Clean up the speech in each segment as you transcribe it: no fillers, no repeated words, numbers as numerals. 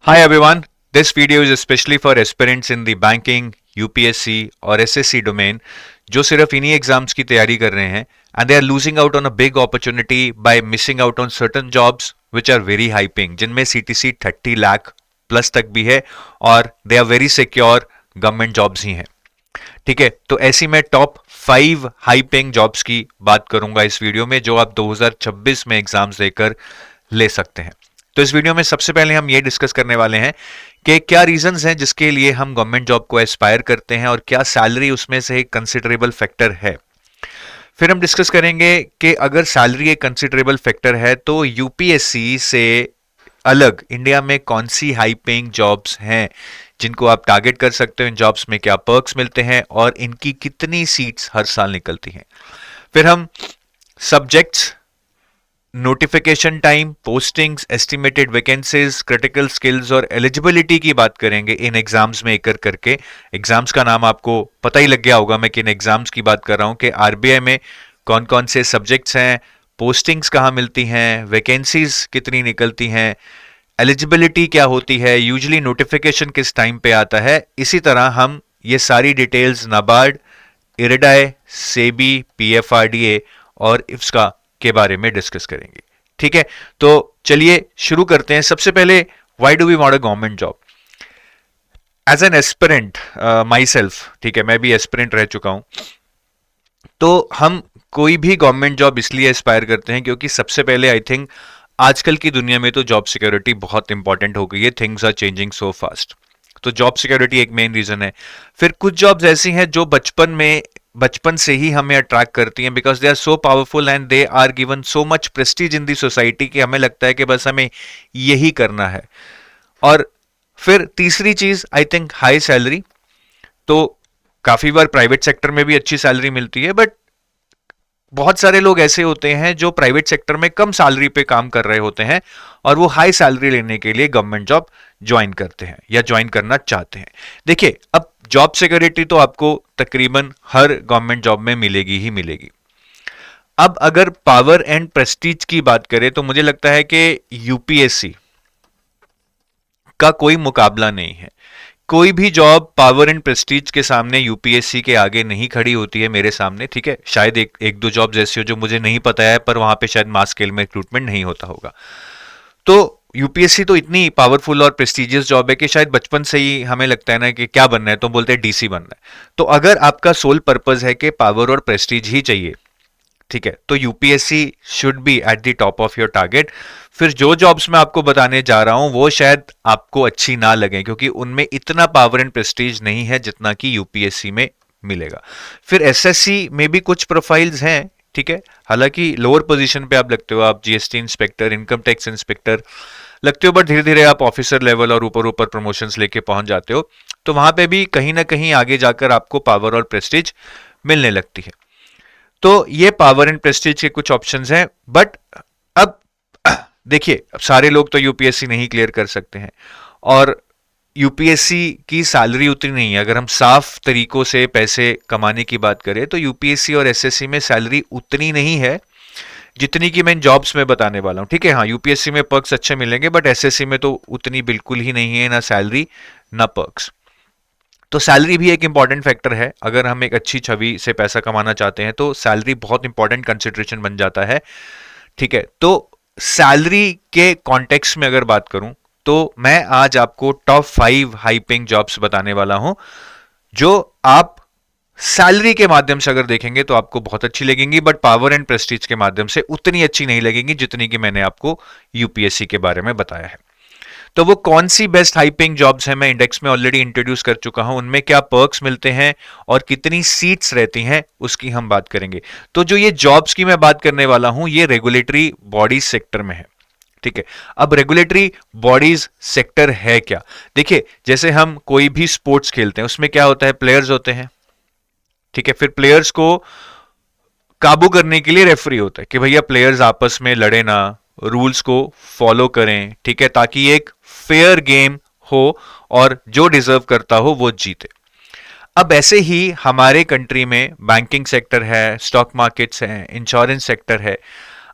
Hi everyone, this video is especially for aspirants in the banking, UPSC और SSC domain जो सिर्फ इन्हीं exams की तैयारी कर रहे हैं and they are losing out on a big opportunity by missing out on certain jobs which are very high paying जिनमें CTC 30 लाख प्लस तक भी है और they are very secure government jobs ही हैं। ठीक है, तो ऐसी मैं टॉप 5 हाई पेइंग जॉब्स की बात करूंगा इस वीडियो में जो आप 2026 में एग्जाम्स देकर ले सकते हैं। तो इस वीडियो में सबसे पहले हम ये डिस्कस करने वाले हैं कि क्या रीजंस हैं जिसके लिए हम गवर्नमेंट जॉब को एस्पायर करते हैं और क्या सैलरी उसमें से एक कंसिडरेबल फैक्टर है। फिर हम डिस्कस करेंगे कि अगर सैलरी एक कंसिडरेबल फैक्टर है तो यूपीएससी से अलग इंडिया में कौन सी हाई पेइंग जॉब्स हैं जिनको आप टारगेट कर सकते हो, इन जॉब्स में क्या पर्क्स मिलते हैं और इनकी कितनी सीट्स हर साल निकलती हैं। फिर हम subjects, notification time, postings, estimated vacancies, critical skills और एलिजिबिलिटी की बात करेंगे इन एग्जाम्स में एक करके। एग्जाम्स का नाम आपको पता ही लग गया होगा मैं किन एग्जाम्स की बात कर रहा हूं कि आरबीआई में कौन कौन से सब्जेक्ट्स हैं, पोस्टिंग्स कहाँ मिलती हैं, वैकेंसीज कितनी निकलती हैं, एलिजिबिलिटी क्या होती है, यूजुअली नोटिफिकेशन किस टाइम पे आता है। इसी तरह हम ये सारी डिटेल्स नाबार्ड, इरेडाई, सेबी, पीएफआरडीए और इफ्सका के बारे में डिस्कस करेंगे। ठीक है, तो चलिए शुरू करते हैं। सबसे पहले why do we want a government job as an aspirant myself. ठीक है, मैं भी एस्पिरेंट रह चुका हूं। तो हम कोई भी गवर्नमेंट जॉब इसलिए एस्पायर करते हैं क्योंकि सबसे पहले आई थिंक आजकल की दुनिया में तो जॉब सिक्योरिटी बहुत इंपॉर्टेंट हो गई है। Things are changing so fast, तो जॉब सिक्योरिटी एक मेन रीजन है। फिर कुछ जॉब्स ऐसी हैं जो बचपन से ही हमें अट्रैक्ट करती हैं because they are so powerful and they are given so much prestige in the society कि हमें लगता है कि बस हमें यही करना है। और फिर तीसरी चीज आई थिंक हाई सैलरी। तो काफी बार प्राइवेट सेक्टर में भी अच्छी सैलरी मिलती है बट बहुत सारे लोग ऐसे होते हैं जो प्राइवेट सेक्टर में कम सैलरी पे काम कर रहे होते हैं और वो हाई सैलरी लेने के लिए गवर्नमेंट जॉब ज्वाइन करते हैं या ज्वाइन करना चाहते हैं। देखिए, अब जॉब सिक्योरिटी तो आपको तकरीबन हर गवर्नमेंट जॉब में मिलेगी ही मिलेगी। अब अगर पावर एंड प्रेस्टीज की बात करें तो मुझे लगता है कि यूपीएससी का कोई मुकाबला नहीं है। कोई भी जॉब पावर एंड प्रेस्टीज के सामने यूपीएससी के आगे नहीं खड़ी होती है मेरे सामने। ठीक है, शायद एक दो जॉब ऐसी हो जो मुझे नहीं पता है पर वहां पे शायद मास स्केल में रिक्रूटमेंट नहीं होता होगा। तो यूपीएससी तो इतनी पावरफुल और प्रेस्टिजियस जॉब है कि शायद बचपन से ही हमें लगता है ना कि क्या बनना है तो बोलते हैं डीसी बनना है। तो अगर आपका सोल पर्पस है कि पावर और प्रेस्टीज ही चाहिए, ठीक है, तो UPSC should be at the top of your target. फिर जो जॉब्स मैं आपको बताने जा रहा हूं वो शायद आपको अच्छी ना लगे क्योंकि उनमें इतना पावर एंड प्रेस्टीज नहीं है जितना कि यूपीएससी में मिलेगा। फिर एसएससी में भी कुछ प्रोफाइल्स हैं, ठीक है, हालांकि लोअर पोजीशन पे आप लगते हो, आप GST inspector, income tax inspector लगते हो, बट धीरे धीरे आप ऑफिसर लेवल और ऊपर ऊपर प्रमोशंस लेके पहुंच जाते हो। तो वहां पे भी कहीं ना कहीं आगे जाकर आपको पावर और प्रेस्टीज मिलने लगती है। तो ये पावर एंड प्रेस्टीज के कुछ ऑप्शंस हैं। बट अब देखिए, अब सारे लोग तो यूपीएससी नहीं क्लियर कर सकते हैं और यूपीएससी की सैलरी उतनी नहीं है। अगर हम साफ तरीकों से पैसे कमाने की बात करें तो यूपीएससी और एसएससी में सैलरी उतनी नहीं है जितनी कि मैं इन जॉब्स में बताने वाला हूं। ठीक है, हाँ, यूपीएससी में पर्क्स अच्छे मिलेंगे बट एसएससी में तो उतनी बिल्कुल ही नहीं है, ना सैलरी ना पर्क्स। तो सैलरी भी एक इंपॉर्टेंट फैक्टर है। अगर हम एक अच्छी छवि से पैसा कमाना चाहते हैं तो सैलरी बहुत इंपॉर्टेंट कंसिडरेशन बन जाता है। ठीक है, तो सैलरी के कॉन्टेक्स्ट में अगर बात करूं तो मैं आज आपको टॉप 5 हाई पेइंग जॉब्स बताने वाला हूं जो आप सैलरी के माध्यम से अगर देखेंगे तो आपको बहुत अच्छी लगेंगी बट पावर एंड प्रेस्टीज के माध्यम से उतनी अच्छी नहीं लगेंगी जितनी कि मैंने आपको यूपीएससी के बारे में बताया है। तो वो कौन सी बेस्ट हाई पेइंग जॉब्स हैं मैं इंडेक्स में ऑलरेडी इंट्रोड्यूस कर चुका हूं, उनमें क्या पर्क्स मिलते हैं और कितनी सीट्स रहती हैं उसकी हम बात करेंगे। तो जो ये जॉब्स की मैं बात करने वाला हूं ये रेगुलेटरी बॉडीज सेक्टर में है। ठीक है, अब रेगुलेटरी बॉडीज सेक्टर है क्या? देखिए, जैसे हम कोई भी स्पोर्ट्स खेलते हैं उसमें क्या होता है, प्लेयर्स होते हैं। ठीक है, फिर प्लेयर्स को काबू करने के लिए रेफरी होता है कि भैया प्लेयर्स आपस में लड़े ना, रूल्स को फॉलो करें, ठीक है, ताकि एक फेयर गेम हो और जो डिजर्व करता हो वो जीते। अब ऐसे ही हमारे कंट्री में बैंकिंग सेक्टर है, स्टॉक मार्केट्स हैं, इंश्योरेंस सेक्टर है।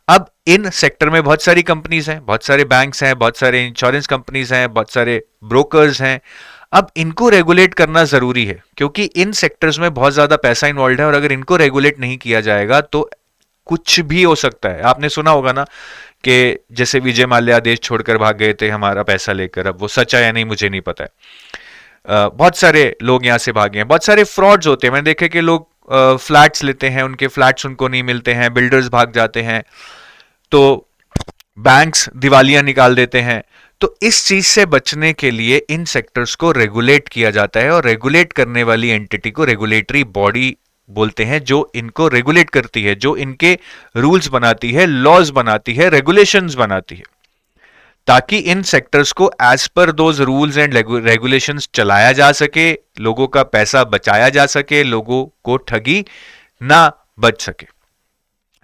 अब इन सेक्टर में बहुत सारी कंपनीज हैं, बहुत सारे बैंक्स हैं, बहुत सारे इंश्योरेंस कंपनीज हैं, बहुत सारे ब्रोकर्स हैं। अब इनको रेगुलेट करना जरूरी है क्योंकि इन सेक्टर्स में बहुत ज्यादा पैसा इन्वॉल्व है और अगर इनको रेगुलेट नहीं किया जाएगा तो कुछ भी हो सकता है। आपने सुना होगा ना कि जैसे विजय माल्या देश छोड़कर भाग गए थे हमारा पैसा लेकर, अब वो सच है या नहीं मुझे नहीं पता है। बहुत सारे लोग यहां से भागे हैं, बहुत सारे फ्रॉड्स होते हैं। मैंने देखे कि लोग फ्लैट्स लेते हैं, उनके फ्लैट्स उनको नहीं मिलते हैं, बिल्डर्स भाग जाते हैं, तो बैंक्स दिवालियां निकाल देते हैं। तो इस चीज से बचने के लिए इन सेक्टर्स को रेगुलेट किया जाता है और रेगुलेट करने वाली एंटिटी को रेगुलेटरी बॉडी बोलते हैं, जो इनको रेगुलेट करती है, जो इनके रूल्स बनाती है, लॉज बनाती है, रेगुलेशंस बनाती है, ताकि इन सेक्टर्स को as per those rules and regulations चलाया जा सके, लोगों का पैसा बचाया जा सके, लोगों को ठगी ना बच सके।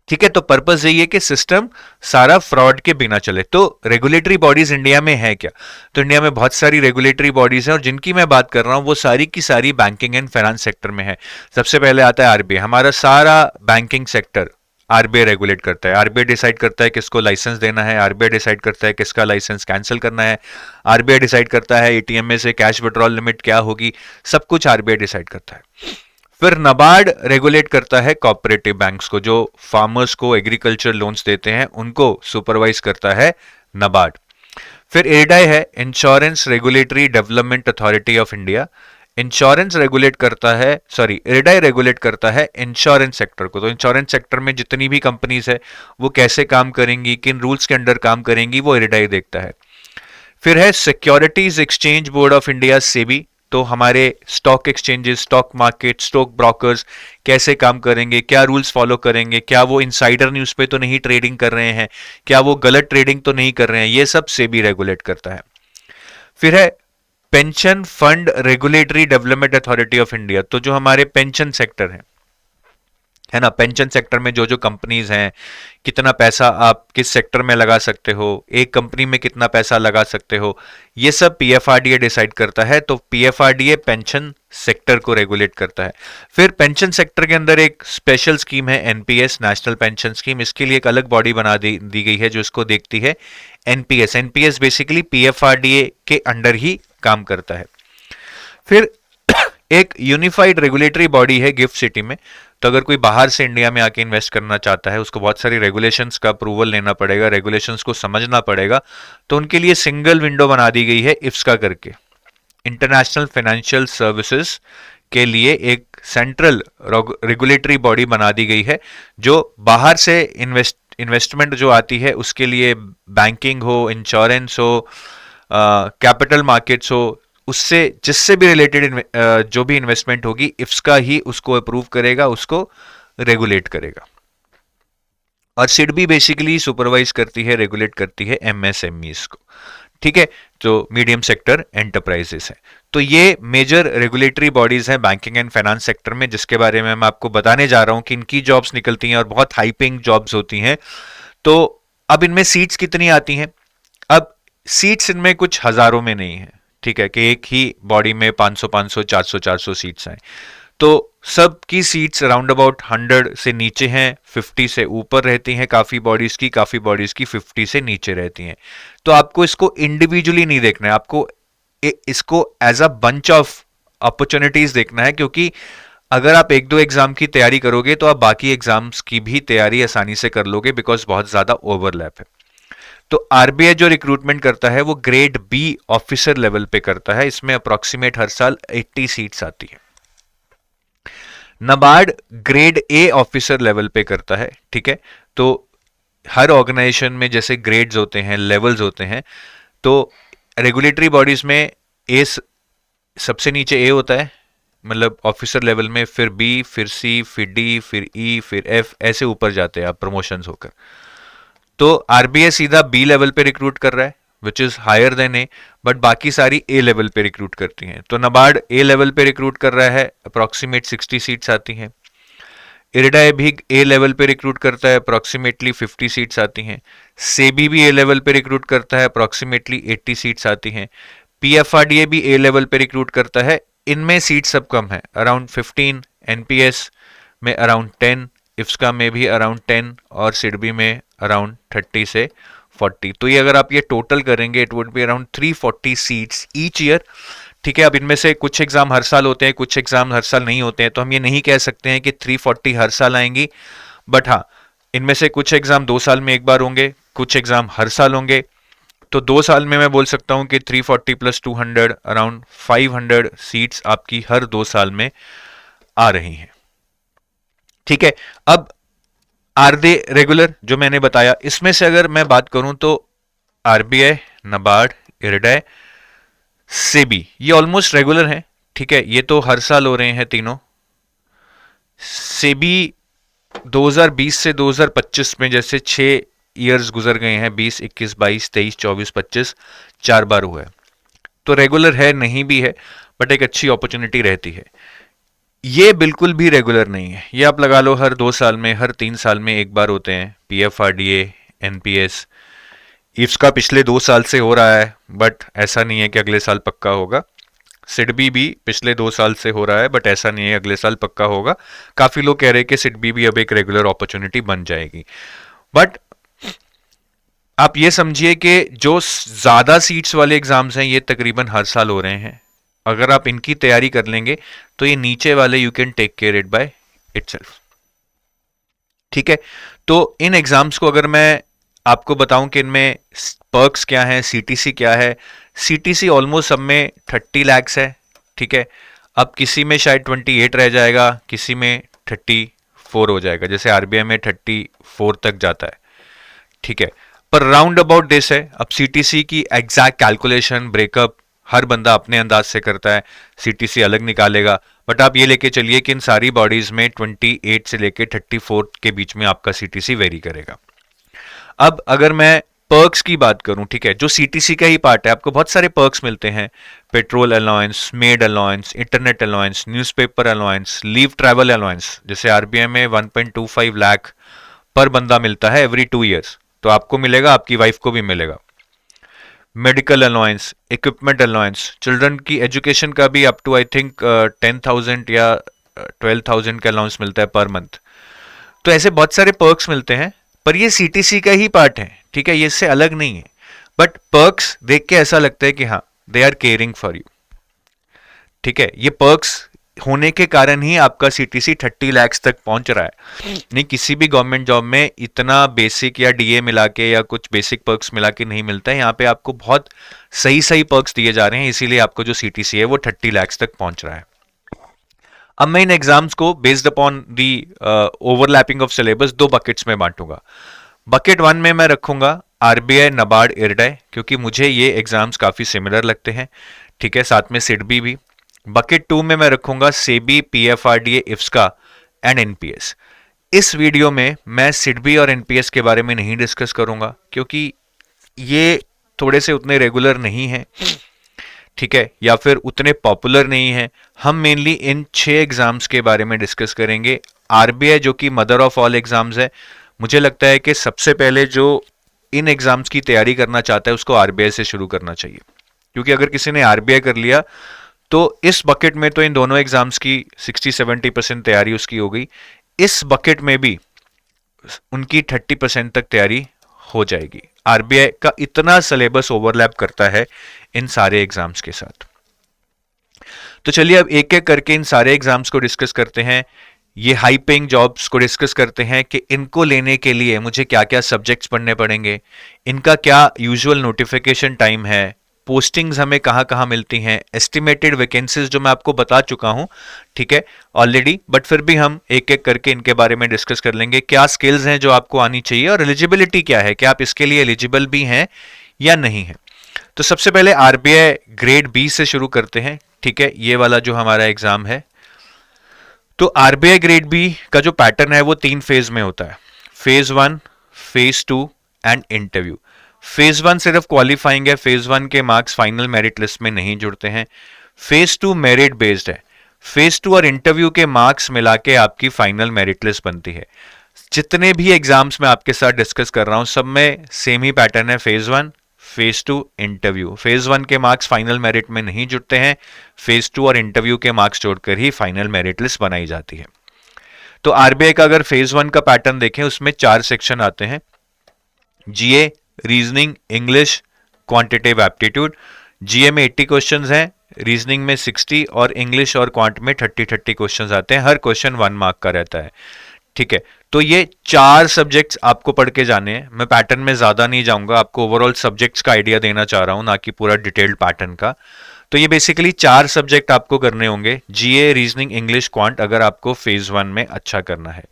ठीक है, तो पर्पस यही है कि सिस्टम सारा फ्रॉड के बिना चले। तो रेगुलेटरी बॉडीज इंडिया में है क्या? तो इंडिया में बहुत सारी रेगुलेटरी बॉडीज हैं और जिनकी मैं बात कर रहा हूं वो सारी की सारी बैंकिंग एंड फाइनेंस सेक्टर में है। सबसे पहले आता है आरबीआई। हमारा सारा बैंकिंग सेक्टर आरबीआई रेगुलेट करता है। आरबीआई डिसाइड करता है किसको लाइसेंस देना है, आरबीआई डिसाइड करता है किसका लाइसेंस कैंसिल करना है, आरबीआई डिसाइड करता है एटीएम में से कैश विड्रॉल लिमिट क्या होगी, सब कुछ आरबीआई डिसाइड करता है। फिर नाबार्ड रेगुलेट करता है कोऑपरेटिव बैंक्स को, जो फार्मर्स को एग्रीकल्चर लोन्स देते हैं उनको सुपरवाइज करता है नाबार्ड। फिर इरडाई है, insurance regulatory development authority of India. Insurance regulate करता है, सॉरी इरडाई रेगुलेट करता है इंश्योरेंस सेक्टर को। तो इंश्योरेंस सेक्टर में जितनी भी कंपनीज है वो कैसे काम करेंगी, किन रूल्स के अंडर काम करेंगी, वो इरडाई देखता है। फिर है securities exchange board of India, SEBI. तो हमारे stock exchanges, stock market, stock brokers कैसे काम करेंगे, क्या रूल्स फॉलो करेंगे, क्या वो इनसाइडर न्यूज़ पे तो नहीं ट्रेडिंग कर रहे हैं, क्या वो गलत ट्रेडिंग तो नहीं कर रहे हैं, ये सब सेबी रेगुलेट करता है। फिर है pension fund regulatory development authority of India. तो जो हमारे पेंशन सेक्टर है ना, पेंशन सेक्टर में जो जो कंपनीज हैं, कितना पैसा आप किस सेक्टर में लगा सकते हो, एक कंपनी में कितना पैसा लगा सकते हो, ये सब पीएफआरडीए डिसाइड करता है। तो पीएफआरडीए पेंशन सेक्टर को रेगुलेट करता है। फिर पेंशन सेक्टर के अंदर एक स्पेशल स्कीम है एनपीएस, नेशनल पेंशन स्कीम। इसके लिए एक अलग बॉडी बना दी गई है जो इसको देखती है, एनपीएस। एनपीएस बेसिकली पीएफआरडीए के अंडर ही काम करता है। फिर एक यूनिफाइड रेगुलेटरी बॉडी है गिफ्ट सिटी में। तो अगर कोई बाहर से इंडिया में आके इन्वेस्ट करना चाहता है, उसको बहुत सारी रेगुलेशंस का अप्रूवल लेना पड़ेगा, रेगुलेशंस को समझना पड़ेगा। तो उनके लिए सिंगल विंडो बना दी गई है इफ्सका करके, इंटरनेशनल फाइनेंशियल सर्विसेज के लिए एक सेंट्रल रेगुलेटरी बॉडी बना दी गई है, जो बाहर से इन्वेस्टमेंट जो आती है उसके लिए, बैंकिंग हो, इंश्योरेंस हो, कैपिटल मार्केट्स हो, उससे जिससे भी रिलेटेड जो भी इन्वेस्टमेंट होगी, इफ्सका ही उसको अप्रूव करेगा, उसको रेगुलेट करेगा। और सिडबी बेसिकली सुपरवाइज करती है, रेगुलेट करती है एमएसएमईज को। ठीक है, जो मीडियम सेक्टर एंटरप्राइजेस है। तो ये मेजर रेगुलेटरी बॉडीज हैं बैंकिंग एंड फाइनेंस सेक्टर में, जिसके बारे में मैं आपको बताने जा रहा हूं कि इनकी जॉब्स निकलती हैं और बहुत हाई पेइंग जॉब्स होती हैं। तो अब इनमें सीट्स कितनी आती हैं? अब सीट्स इनमें कुछ हजारों में नहीं है, ठीक है, कि एक ही बॉडी में 500 500 400 400 सीट्स हैं। तो सब की सीट्स अराउंड अबाउट 100 से नीचे हैं, 50 से ऊपर रहती हैं काफ़ी बॉडीज़ की, काफ़ी बॉडीज़ की 50 से नीचे रहती हैं। तो आपको इसको इंडिविजुअली नहीं देखना है, आपको इसको as a bunch of opportunities देखना है, क्योंकि अगर आप एक दो एग्जाम की तैयारी करोगे तो आप बाकी एग्जाम्स की भी तैयारी आसानी से कर लोगे, बिकॉज बहुत ज़्यादा ओवरलैप है। तो आरबीआई जो रिक्रूटमेंट करता है वो ग्रेड बी ऑफिसर लेवल पे करता है। इसमें अप्रोक्सीमेट हर साल 80 सीट्स आती है। NABARD grade A officer level पे करता है। ठीक है, तो हर ऑर्गेनाइजेशन में जैसे ग्रेड्स होते हैं, लेवल्स होते हैं, तो रेगुलेटरी बॉडीज में ए सबसे नीचे ए होता है, मतलब ऑफिसर लेवल में, फिर बी, फिर सी, फिर डी, फिर ई, फिर एफ, ऐसे ऊपर जाते हैं आप प्रमोशंस होकर। तो आरबीआई सीधा बी लेवल पे रिक्रूट कर रहा है, which is higher than A, but बाकी सारी ए लेवल पे रिक्रूट करती हैं। तो नाबार्ड ए लेवल पे रिक्रूट कर रहा है, अप्रॉक्सीमेट 60 सीट्स आती हैं। इरडाई भी ए लेवल पे रिक्रूट करता है, अप्रॉक्सीमेटली 50 सीट्स आती हैं। सेबी भी ए लेवल पे रिक्रूट करता है, अप्रॉक्सीमेटली 80 सीट्स आती हैं। पीएफआरडीए भी ए लेवल पे रिक्रूट करता है, इनमें सीट्स सब कम है, अराउंड 15, एनपीएस में अराउंड 10, इफ्सका में भी अराउंड 10 और सिडबी में अराउंड 30 से 40। तो ये अगर आप ये टोटल करेंगे it would be around 340 seats each year. ठीक है, अब इनमें से कुछ एग्जाम हर साल होते हैं, कुछ एग्जाम हर साल नहीं होते हैं, तो हम ये नहीं कह सकते हैं कि 340 हर साल आएंगी, बट हाँ इनमें से कुछ एग्जाम 2 साल में एक बार होंगे, कुछ एग्जाम हर साल होंगे। तो 2 साल में मैं बोल सकता हूं कि 340 प्लस 200 अराउंड 500 सीट्स आपकी हर 2 साल में आ रही हैं। ठीक है, अब आर दे रेगुलर जो मैंने बताया, इसमें से अगर मैं बात करूं तो आरबीआई, नाबार्ड, इरडा, सेबी ये ऑलमोस्ट रेगुलर हैं। ठीक है, ये तो हर साल हो रहे हैं तीनों। सेबी 2020 से 2025 में जैसे 6 ईयर्स गुजर गए हैं, 20, 21, 22, 23, 24, 25 4 बार हुआ है, तो रेगुलर है नहीं भी है, बट एक अच्छी अपॉर्चुनिटी रहती है। ये बिल्कुल भी रेगुलर नहीं है, ये आप लगा लो हर 2 साल में, हर 3 साल में एक बार होते हैं। पीएफआरडीए, एनपीएस, इफ्स का पिछले 2 साल से हो रहा है, बट ऐसा नहीं है कि अगले साल पक्का होगा। सिडबी भी पिछले 2 साल से हो रहा है, बट ऐसा नहीं है अगले साल पक्का होगा। काफी लोग कह रहे हैं कि सिडबी भी अब एक रेगुलर अपॉर्चुनिटी बन जाएगी, बट आप ये समझिए कि जो ज्यादा सीट्स वाले एग्जाम्स हैं ये तकरीबन हर साल हो रहे हैं। अगर आप इनकी तैयारी कर लेंगे तो ये नीचे वाले you can take care it by itself. ठीक है, तो इन एग्जाम्स को अगर मैं आपको बताऊं कि इनमें पर्क्स क्या हैं, सीटीसी क्या है। सीटीसी ऑलमोस्ट सब में 30 lakhs है। ठीक है, अब किसी में शायद 28 रह जाएगा, किसी में 34 हो जाएगा, जैसे आरबीआई में 34 तक जाता है। ठीक है, पर राउंड अबाउट दिस है। अब सीटीसी की एग्जैक्ट कैलकुलेशन ब्रेकअप हर बंदा अपने अंदाज से करता है, सीटीसी अलग निकालेगा, बट आप ये लेके चलिए कि इन सारी बॉडीज में 28 से लेके 34 के बीच में आपका सीटीसी वेरी करेगा। अब अगर मैं पर्क्स की बात करूं, ठीक है, जो सीटीसी का ही पार्ट है, आपको बहुत सारे पर्क्स मिलते हैं। Petrol allowance, made allowance, internet allowance, newspaper allowance, leave travel allowance, जैसे आरबीआई में 1.25 लाख पर बंदा मिलता है एवरी 2 ईयर्स, तो आपको मिलेगा, आपकी वाइफ को भी मिलेगा। Medical allowance, equipment allowance, children की एजुकेशन का भी अप टू आई थिंक 10,000 या 12,000 का अलाउंस मिलता है पर मंथ। तो ऐसे बहुत सारे पर्क्स मिलते हैं, पर ये सीटीसी का ही पार्ट है। ठीक है, ये इससे अलग नहीं है, बट पर्क्स देख के ऐसा लगता है कि हाँ they are caring for you. ठीक है, ये पर्क्स होने के कारण ही आपका सीटीसी 30 lakhs तक पहुंच रहा है। नहीं, किसी भी गवर्नमेंट जॉब में इतना बेसिक या डीए मिला के या कुछ बेसिक पर्क्स मिला के नहीं मिलता है। यहाँ पे आपको बहुत सही सही पर्क्स दिए जा रहे हैं, इसीलिए आपको जो सीटीसी है वो 30 lakhs तक पहुंच रहा है। अब मैं इन एग्जाम्स को based upon the overlapping of syllabus 2 buckets में बांटूंगा। बकेट 1 में मैं रखूंगा आरबीआई, नाबार्ड, इरडा, क्योंकि मुझे ये एग्जाम्स काफी सिमिलर लगते हैं। ठीक है, साथ में सिडबी भी। बकेट 2 में मैं रखूंगा सेबी, पीएफआरडीए, इफ्सका एंड एनपीएस। इस वीडियो में मैं सिडबी और एनपीएस के बारे में नहीं डिस्कस करूंगा, क्योंकि ये थोड़े से उतने रेगुलर नहीं हैं, ठीक है, या फिर उतने पॉपुलर नहीं है। हम मेनली इन 6 एग्जाम्स के बारे में डिस्कस करेंगे। आरबीआई जो कि मदर ऑफ ऑल एग्जाम्स है, मुझे लगता है कि सबसे पहले जो इन एग्जाम्स की तैयारी करना चाहता है उसको आरबीआई से शुरू करना चाहिए, क्योंकि अगर किसी ने आरबीआई कर लिया तो इस बकेट में तो इन दोनों एग्जाम्स की 60-70% तैयारी उसकी हो गई। इस बकेट में भी उनकी 30% तक तैयारी हो जाएगी। आरबीआई का इतना सिलेबस ओवरलैप करता है इन सारे एग्जाम्स के साथ। तो चलिए अब एक एक करके इन सारे एग्जाम्स को डिस्कस करते हैं। ये हाई पेइंग जॉब्स को डिस्कस करते हैं कि इनको लेने के लिए मुझे क्या क्या सब्जेक्ट्स पढ़ने पड़ेंगे, इनका क्या यूजुअल नोटिफिकेशन टाइम है, पोस्टिंग्स हमें कहाँ कहाँ मिलती हैं, एस्टिमेटेड वैकेंसीज जो मैं आपको बता चुका हूँ, ठीक है, ऑलरेडी, बट फिर भी हम एक एक करके इनके बारे में डिस्कस कर लेंगे। क्या स्किल्स हैं जो आपको आनी चाहिए और एलिजिबिलिटी क्या है, क्या आप इसके लिए एलिजिबल भी हैं या नहीं है। तो सबसे पहले आरबीआई ग्रेड बी से शुरू करते हैं। ठीक है, ये वाला जो हमारा एग्जाम है, तो आरबीआई ग्रेड बी का जो पैटर्न है वो 3 फेज में होता है, phase 1, phase 2 and interview. Phase 1 सिर्फ क्वालिफाइंग है, फेज 1 के मार्क्स फाइनल मेरिट लिस्ट में नहीं जुड़ते हैं। फेज 2 मेरिट बेस्ड है, फेज 2 और इंटरव्यू के मार्क्स मिला के आपकी फाइनल मेरिट लिस्ट बनती है। जितने भी एग्जाम्स मैं आपके साथ डिस्कस कर रहा हूं सब में सेम ही पैटर्न है, फेज 1, फेज 2, इंटरव्यू। फेज 1 के मार्क्स फाइनल मेरिट में नहीं जुड़ते हैं, फेज 2 और इंटरव्यू के मार्क्स जोड़कर ही फाइनल मेरिट लिस्ट बनाई जाती है। तो आरबीआई का अगर फेज 1 का पैटर्न देखें, उसमें 4 सेक्शन आते हैं, जीए, रीजनिंग, इंग्लिश, क्वांटिटेटिव एप्टीट्यूड। जीए में 80 क्वेश्चंस हैं, रीजनिंग में 60 और इंग्लिश और क्वांट में 30 क्वेश्चंस आते हैं। हर क्वेश्चन 1 मार्क का रहता है, ठीक है। तो ये 4 सब्जेक्ट्स आपको पढ़ के जाने हैं। मैं पैटर्न में ज्यादा नहीं जाऊंगा, आपको ओवरऑल सब्जेक्ट्स का आइडिया देना चाह रहा हूं, ना कि पूरा डिटेल्ड पैटर्न का। तो ये बेसिकली 4 सब्जेक्ट आपको करने होंगे, जीए, रीजनिंग, इंग्लिश, क्वांट, अगर आपको फेज 1 में अच्छा करना है।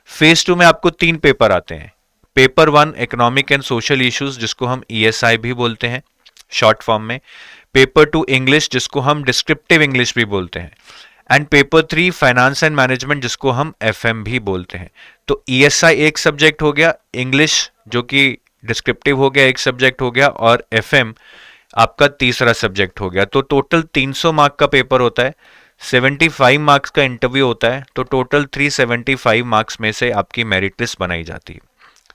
फेज 2 में आपको 3 पेपर आते हैं। Paper 1 economic and social issues, जिसको हम ईएसआई भी बोलते हैं शॉर्ट फॉर्म में। पेपर 2 इंग्लिश, जिसको हम डिस्क्रिप्टिव इंग्लिश भी बोलते हैं। And paper 3 finance and management, जिसको हम एफएम भी बोलते हैं। तो ईएसआई एक सब्जेक्ट हो गया, इंग्लिश जो कि डिस्क्रिप्टिव हो गया एक सब्जेक्ट हो गया, और एफएम आपका तीसरा सब्जेक्ट हो गया। तो टोटल 300 मार्क का पेपर होता है, 75 मार्क्स का इंटरव्यू होता है। तो टोटल 375 मार्क्स में से आपकी मेरिट लिस्ट बनाई जाती है।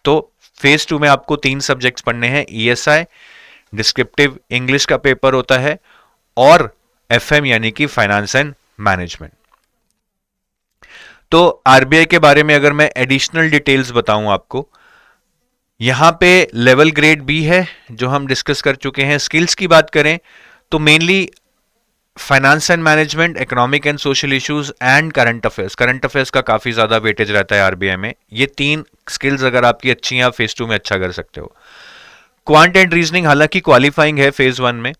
तो फेज 2 में आपको 3 सब्जेक्ट्स पढ़ने हैं, ईएसआई, डिस्क्रिप्टिव इंग्लिश का पेपर होता है, और एफएम यानी कि फाइनेंस एंड मैनेजमेंट। तो आरबीआई के बारे में अगर मैं एडिशनल डिटेल्स बताऊं आपको, यहां पे लेवल ग्रेड बी है जो हम डिस्कस कर चुके हैं। स्किल्स की बात करें तो mainly finance and management, economic and social issues and current affairs. Current affairs का काफी ज्यादा वेटेज रहता है आरबीआई में। ये 3 स्किल्स अगर आपकी अच्छी हैं, आप फेज 2 में अच्छा कर सकते हो। क्वांट एंड रीजनिंग हालांकि क्वालिफाइंग है फेज 1 में,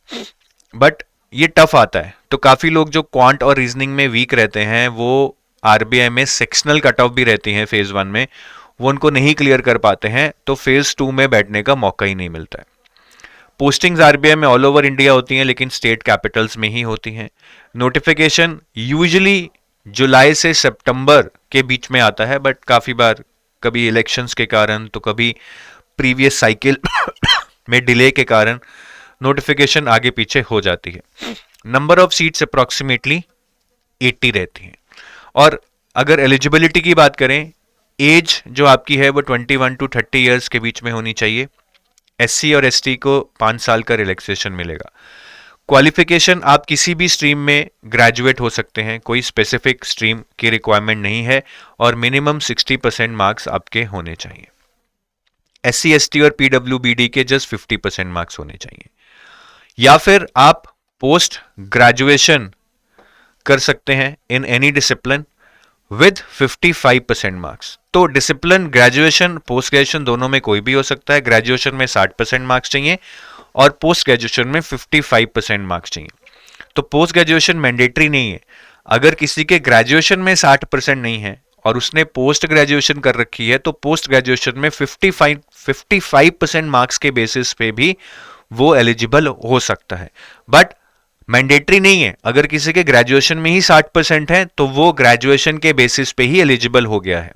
बट ये टफ आता है। तो काफी लोग जो क्वांट और रीजनिंग में वीक रहते हैं, वो आरबीआई में सेक्शनल कट ऑफ भी रहती है फेज 1 में, वो उनको नहीं क्लियर कर पाते हैं, तो फेज 2 में बैठने का मौका ही नहीं मिलता है। पोस्टिंग्स आरबीआई में ऑल ओवर इंडिया होती हैं, लेकिन स्टेट कैपिटल्स में ही होती हैं। नोटिफिकेशन यूजुअली जुलाई से सितंबर के बीच में आता है, बट काफी बार कभी इलेक्शंस के कारण तो कभी प्रीवियस साइकिल में डिले के कारण नोटिफिकेशन आगे पीछे हो जाती है। नंबर ऑफ सीट्स अप्रोक्सीमेटली 80 रहती हैं। और अगर एलिजिबिलिटी की बात करें, एज जो आपकी है वो 21 टू 30 इयर्स के बीच में होनी चाहिए। एससी और एसटी को 5 साल का रिलैक्सेशन मिलेगा। क्वालिफिकेशन, आप किसी भी स्ट्रीम में ग्रेजुएट हो सकते हैं, कोई स्पेसिफिक स्ट्रीम की रिक्वायरमेंट नहीं है, और मिनिमम 60% मार्क्स आपके होने चाहिए। एससी एसटी और पीडब्ल्यूबीडी के जस्ट 50% मार्क्स होने चाहिए। या फिर आप पोस्ट ग्रेजुएशन कर सकते हैं इन एनी डिसिप्लिन विद 55% मार्क्स। तो डिसिप्लिन, ग्रेजुएशन, पोस्ट ग्रेजुएशन दोनों में कोई भी हो सकता है। ग्रेजुएशन में 60% मार्क्स चाहिए और पोस्ट ग्रेजुएशन में 55% मार्क्स चाहिए। तो पोस्ट ग्रेजुएशन मैंडेटरी नहीं है। अगर किसी के ग्रेजुएशन में 60% नहीं है और उसने पोस्ट ग्रेजुएशन कर रखी है, तो पोस्ट ग्रेजुएशन में 55% मार्क्स के बेसिस पे भी वो एलिजिबल हो सकता है, बट मैंडेटरी नहीं है। अगर किसी के ग्रेजुएशन में ही 60% है तो वो ग्रेजुएशन के बेसिस पे ही एलिजिबल हो गया है।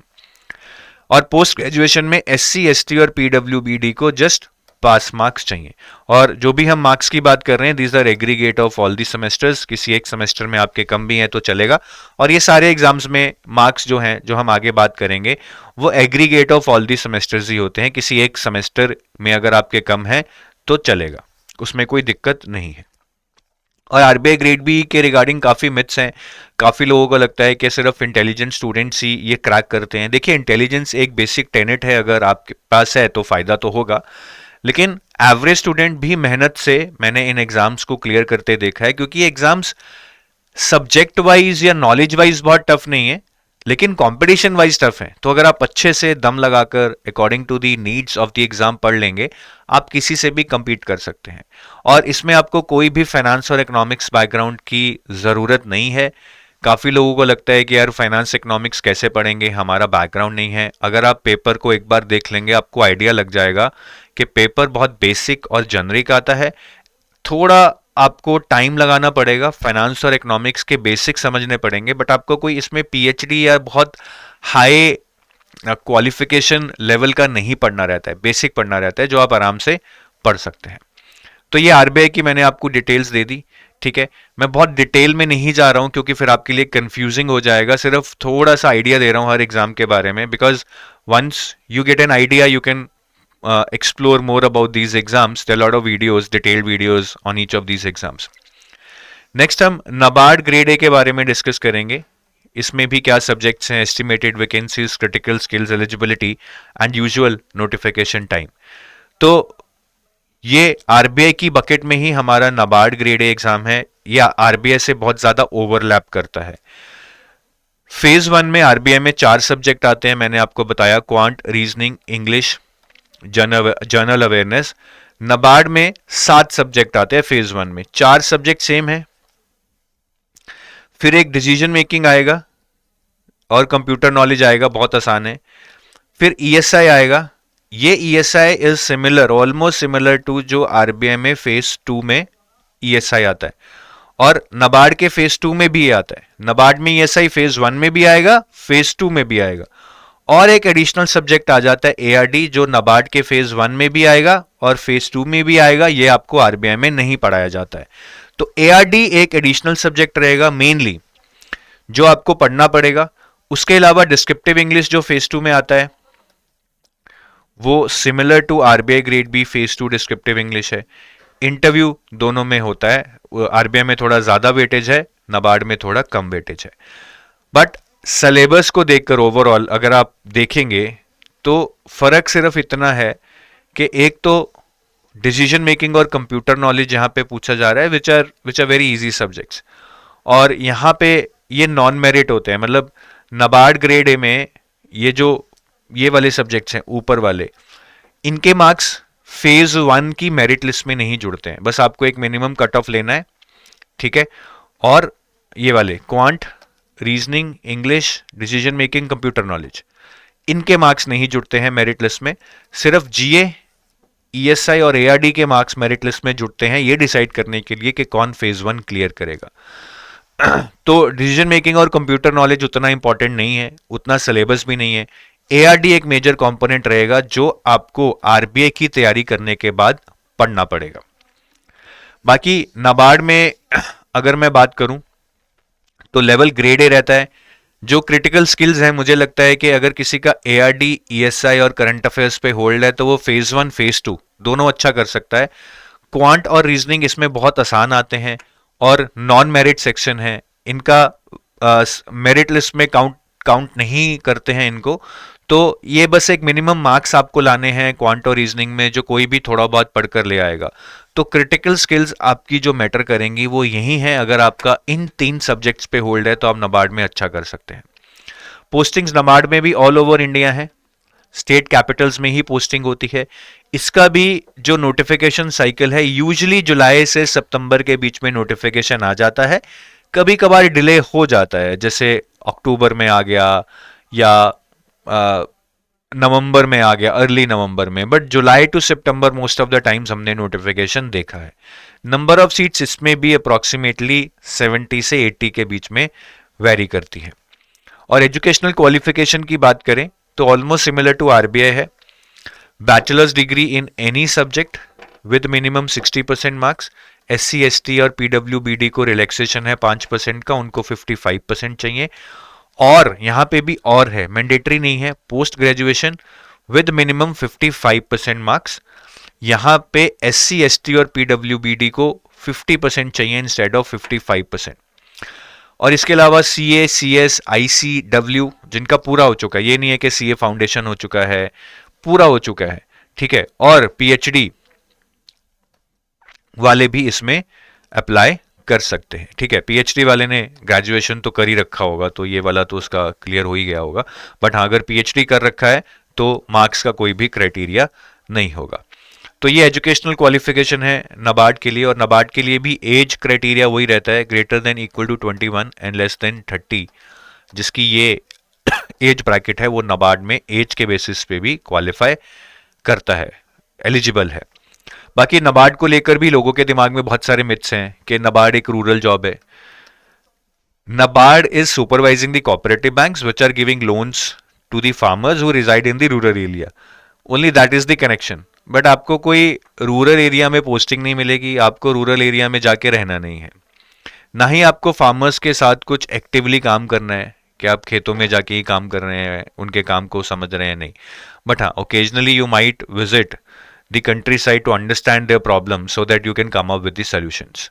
और पोस्ट ग्रेजुएशन में एससी एसटी और पीडब्ल्यूबीडी को जस्ट पास मार्क्स चाहिए। और जो भी हम मार्क्स की बात कर रहे हैं, these are aggregate of all the semesters. किसी एक सेमेस्टर में आपके कम भी हैं तो चलेगा, और ये सारे एग्जाम्स में मार्क्स जो हैं, जो हम आगे बात करेंगे, वो aggregate of all the semesters ही होते हैं। किसी एक सेमेस्टर में अगर आपके कम है तो चलेगा, उसमें कोई दिक्कत नहीं है। और आरबीआई ग्रेड बी के रिगार्डिंग काफ़ी मिथ्स हैं। काफ़ी लोगों को लगता है कि सिर्फ इंटेलिजेंट स्टूडेंट्स ही ये क्रैक करते हैं। देखिए, इंटेलिजेंस एक बेसिक टेनेट है, अगर आपके पास है तो फ़ायदा तो होगा, लेकिन एवरेज स्टूडेंट भी मेहनत से मैंने इन एग्ज़ाम्स को क्लियर करते देखा है। क्योंकि एग्ज़ाम्स सब्जेक्ट वाइज या नॉलेज वाइज बहुत टफ नहीं है, लेकिन कंपटीशन वाइज टफ है। तो अगर आप अच्छे से दम लगाकर according to the needs of the exam पढ़ लेंगे, आप किसी से भी compete कर सकते हैं। और इसमें आपको कोई भी फाइनेंस और इकोनॉमिक्स बैकग्राउंड की ज़रूरत नहीं है। काफ़ी लोगों को लगता है कि यार फाइनेंस इकोनॉमिक्स कैसे पढ़ेंगे, हमारा बैकग्राउंड नहीं है। अगर आप पेपर को एक बार देख लेंगे, आपको आइडिया लग जाएगा कि पेपर बहुत बेसिक और जनरिक आता है। थोड़ा आपको टाइम लगाना पड़ेगा, फाइनेंस और इकोनॉमिक्स के बेसिक समझने पड़ेंगे, बट आपको कोई इसमें पीएचडी या बहुत हाई क्वालिफिकेशन लेवल का नहीं पढ़ना रहता है, बेसिक पढ़ना रहता है जो आप आराम से पढ़ सकते हैं। तो ये आरबीआई की मैंने आपको डिटेल्स दे दी, ठीक है। मैं बहुत डिटेल में नहीं जा रहा हूं क्योंकि फिर आपके लिए कंफ्यूजिंग हो जाएगा। सिर्फ थोड़ा सा आइडिया दे रहा हूं हर एग्जाम के बारे में, because once you get an idea you can explore more about these exams. There are a lot of videos, detailed videos on each of these exams. Next हम NABARD ग्रेड ए के बारे में discuss करेंगे। इसमें भी क्या subjects हैं, estimated vacancies, critical skills, eligibility and usual notification time. तो ये आरबीआई की बकेट में ही हमारा नाबार्ड ग्रेड ए एग्जाम है, या आरबीआई से बहुत ज्यादा ओवरलैप करता है। फेज 1 में आरबीआई में 4 सब्जेक्ट आते हैं, मैंने आपको बताया, quant, reasoning, English, journal awareness. NABARD में 7 सब्जेक्ट आते हैं फेज 1 में, 4 सब्जेक्ट सेम है। फिर एक डिसीजन मेकिंग आएगा और कंप्यूटर नॉलेज आएगा, बहुत आसान है। फिर ईएसआई आएगा। ये ESI is similar, almost similar to जो आरबीआई में फेज 2 में ईएसआई आता है, और नाबार्ड के फेज 2 में भी आता है। नाबार्ड में ईएसआई फेज 1 में भी आएगा, फेज 2 में भी आएगा। और एक एडिशनल सब्जेक्ट आ जाता है एआरडी, जो नाबार्ड के फेज 1 में भी आएगा और फेज 2 में भी आएगा। ये आपको आरबीआई में नहीं पढ़ाया जाता है। तो एआरडी एक एडिशनल सब्जेक्ट रहेगा मेनली, जो आपको पढ़ना पड़ेगा। उसके अलावा डिस्क्रिप्टिव इंग्लिश जो फेज 2 में आता है, वो similar to RBI grade B phase 2 descriptive English है। इंटरव्यू दोनों में होता है, आरबीआई में थोड़ा ज्यादा वेटेज है, नाबार्ड में थोड़ा कम वेटेज है। बट सिलेबस को देखकर ओवरऑल अगर आप देखेंगे तो फर्क सिर्फ इतना है कि एक तो डिसीजन मेकिंग और कंप्यूटर नॉलेज यहाँ पे पूछा जा रहा है, which are very easy subjects, और यहाँ पे ये नॉन मेरिट होते हैं। मतलब नाबार्ड ग्रेड ए में ये वाले सब्जेक्ट्स हैं ऊपर वाले, इनके मार्क्स फेज 1 की मेरिट लिस्ट में नहीं जुड़ते हैं। बस आपको एक मिनिमम कट ऑफ लेना है, ठीक है। और ये वाले quant, reasoning, English, decision making, computer knowledge, इनके मार्क्स नहीं जुड़ते हैं मेरिट लिस्ट में। सिर्फ जीए, ईएसआई और एआरडी के मार्क्स मेरिट लिस्ट में जुड़ते हैं, ये डिसाइड करने के लिए कि कौन फेज 1 क्लियर करेगा। तो डिसीजन मेकिंग और कंप्यूटर नॉलेज उतना इंपॉर्टेंट नहीं है, उतना सिलेबस भी नहीं है। एआरडी एक मेजर कंपोनेंट रहेगा जो आपको आरबीआई की तैयारी करने के बाद पढ़ना पड़ेगा। बाकी नाबार्ड में अगर मैं बात करूं तो लेवल ग्रेड ए रहता है। जो क्रिटिकल स्किल्स हैं, मुझे लगता है कि अगर किसी का एआरडी, ईएसआई और करंट अफेयर्स पे होल्ड है तो वो फेज 1 फेज 2 दोनों अच्छा कर सकता है। क्वांट और रीजनिंग इसमें बहुत आसान आते हैं और नॉन मेरिट सेक्शन है, इनका मेरिट लिस्ट में काउंट नहीं करते हैं इनको। तो ये बस एक मिनिमम मार्क्स आपको लाने हैं क्वांट और रीजनिंग में, जो कोई भी थोड़ा बहुत पढ़कर ले आएगा। तो क्रिटिकल स्किल्स आपकी जो मैटर करेंगी वो यही है। अगर आपका इन 3 सब्जेक्ट्स पे होल्ड है तो आप नाबार्ड में अच्छा कर सकते हैं। पोस्टिंग्स नाबार्ड में भी ऑल ओवर इंडिया है, स्टेट कैपिटल्स में ही पोस्टिंग होती है। इसका भी जो नोटिफिकेशन साइकिल है, यूजुअली जुलाई से सितंबर के बीच में नोटिफिकेशन आ जाता है। कभी कभार डिले हो जाता है, जैसे अक्टूबर में आ गया या नवंबर में आ गया, अर्ली नवंबर में, but July to September most of the times हमने नोटिफिकेशन देखा है। नंबर ऑफ सीट्स इसमें भी अप्रॉक्सीमेटली 70 से 80 के बीच में वेरी करती है। और एजुकेशनल क्वालिफिकेशन की बात करें तो ऑलमोस्ट सिमिलर टू आरबीआई है। Bachelors degree in any subject with minimum 60% marks. SC, ST और पीडब्ल्यूबीडी को रिलैक्सेशन है 5% का, उनको 55% चाहिए। और यहां पे भी और है, मैंडेटरी नहीं है, post graduation with minimum 55% marks. यहां पे एससी, एसटी और पीडब्ल्यूबीडी को 50% चाहिए इंस्टेड ऑफ 55%। और इसके अलावा सीए, सीएस, आईसीडब्ल्यू जिनका पूरा हो चुका है, ये नहीं है कि सीए फाउंडेशन हो चुका है, पूरा हो चुका है, ठीक है। और पीएचडी वाले भी इसमें अप्लाई कर सकते हैं, ठीक है। पीएचडी वाले ने ग्रेजुएशन तो कर ही रखा होगा, तो ये वाला तो उसका क्लियर हो ही गया होगा। बट हाँ, अगर पीएचडी कर रखा है तो मार्क्स का कोई भी क्राइटेरिया नहीं होगा। तो ये एजुकेशनल क्वालिफिकेशन है नाबार्ड के लिए। और नाबार्ड के लिए भी एज क्राइटेरिया वही रहता है, greater than equal to 21 and less than 30। जिसकी ये एज ब्रैकेट है वो नाबार्ड में एज के बेसिस पे भी क्वालिफाई करता है, एलिजिबल है। बाकी नाबार्ड को लेकर भी लोगों के दिमाग में बहुत सारे मिथ्स हैं कि नाबार्ड एक रूरल जॉब है। NABARD is supervising the cooperative banks which are giving loans to the farmers who reside in the rural area, only that is the connection. But आपको कोई रूरल एरिया में पोस्टिंग नहीं मिलेगी, आपको रूरल एरिया में जाके रहना नहीं है, ना ही आपको फार्मर्स के साथ कुछ एक्टिवली काम करना है कि आप खेतों में जाके ही काम कर रहे हैं, उनके काम को समझ रहे हैं, नहीं। बट हाँ, occasionally you might visit the countryside to understand their problems so that you can come up with the solutions.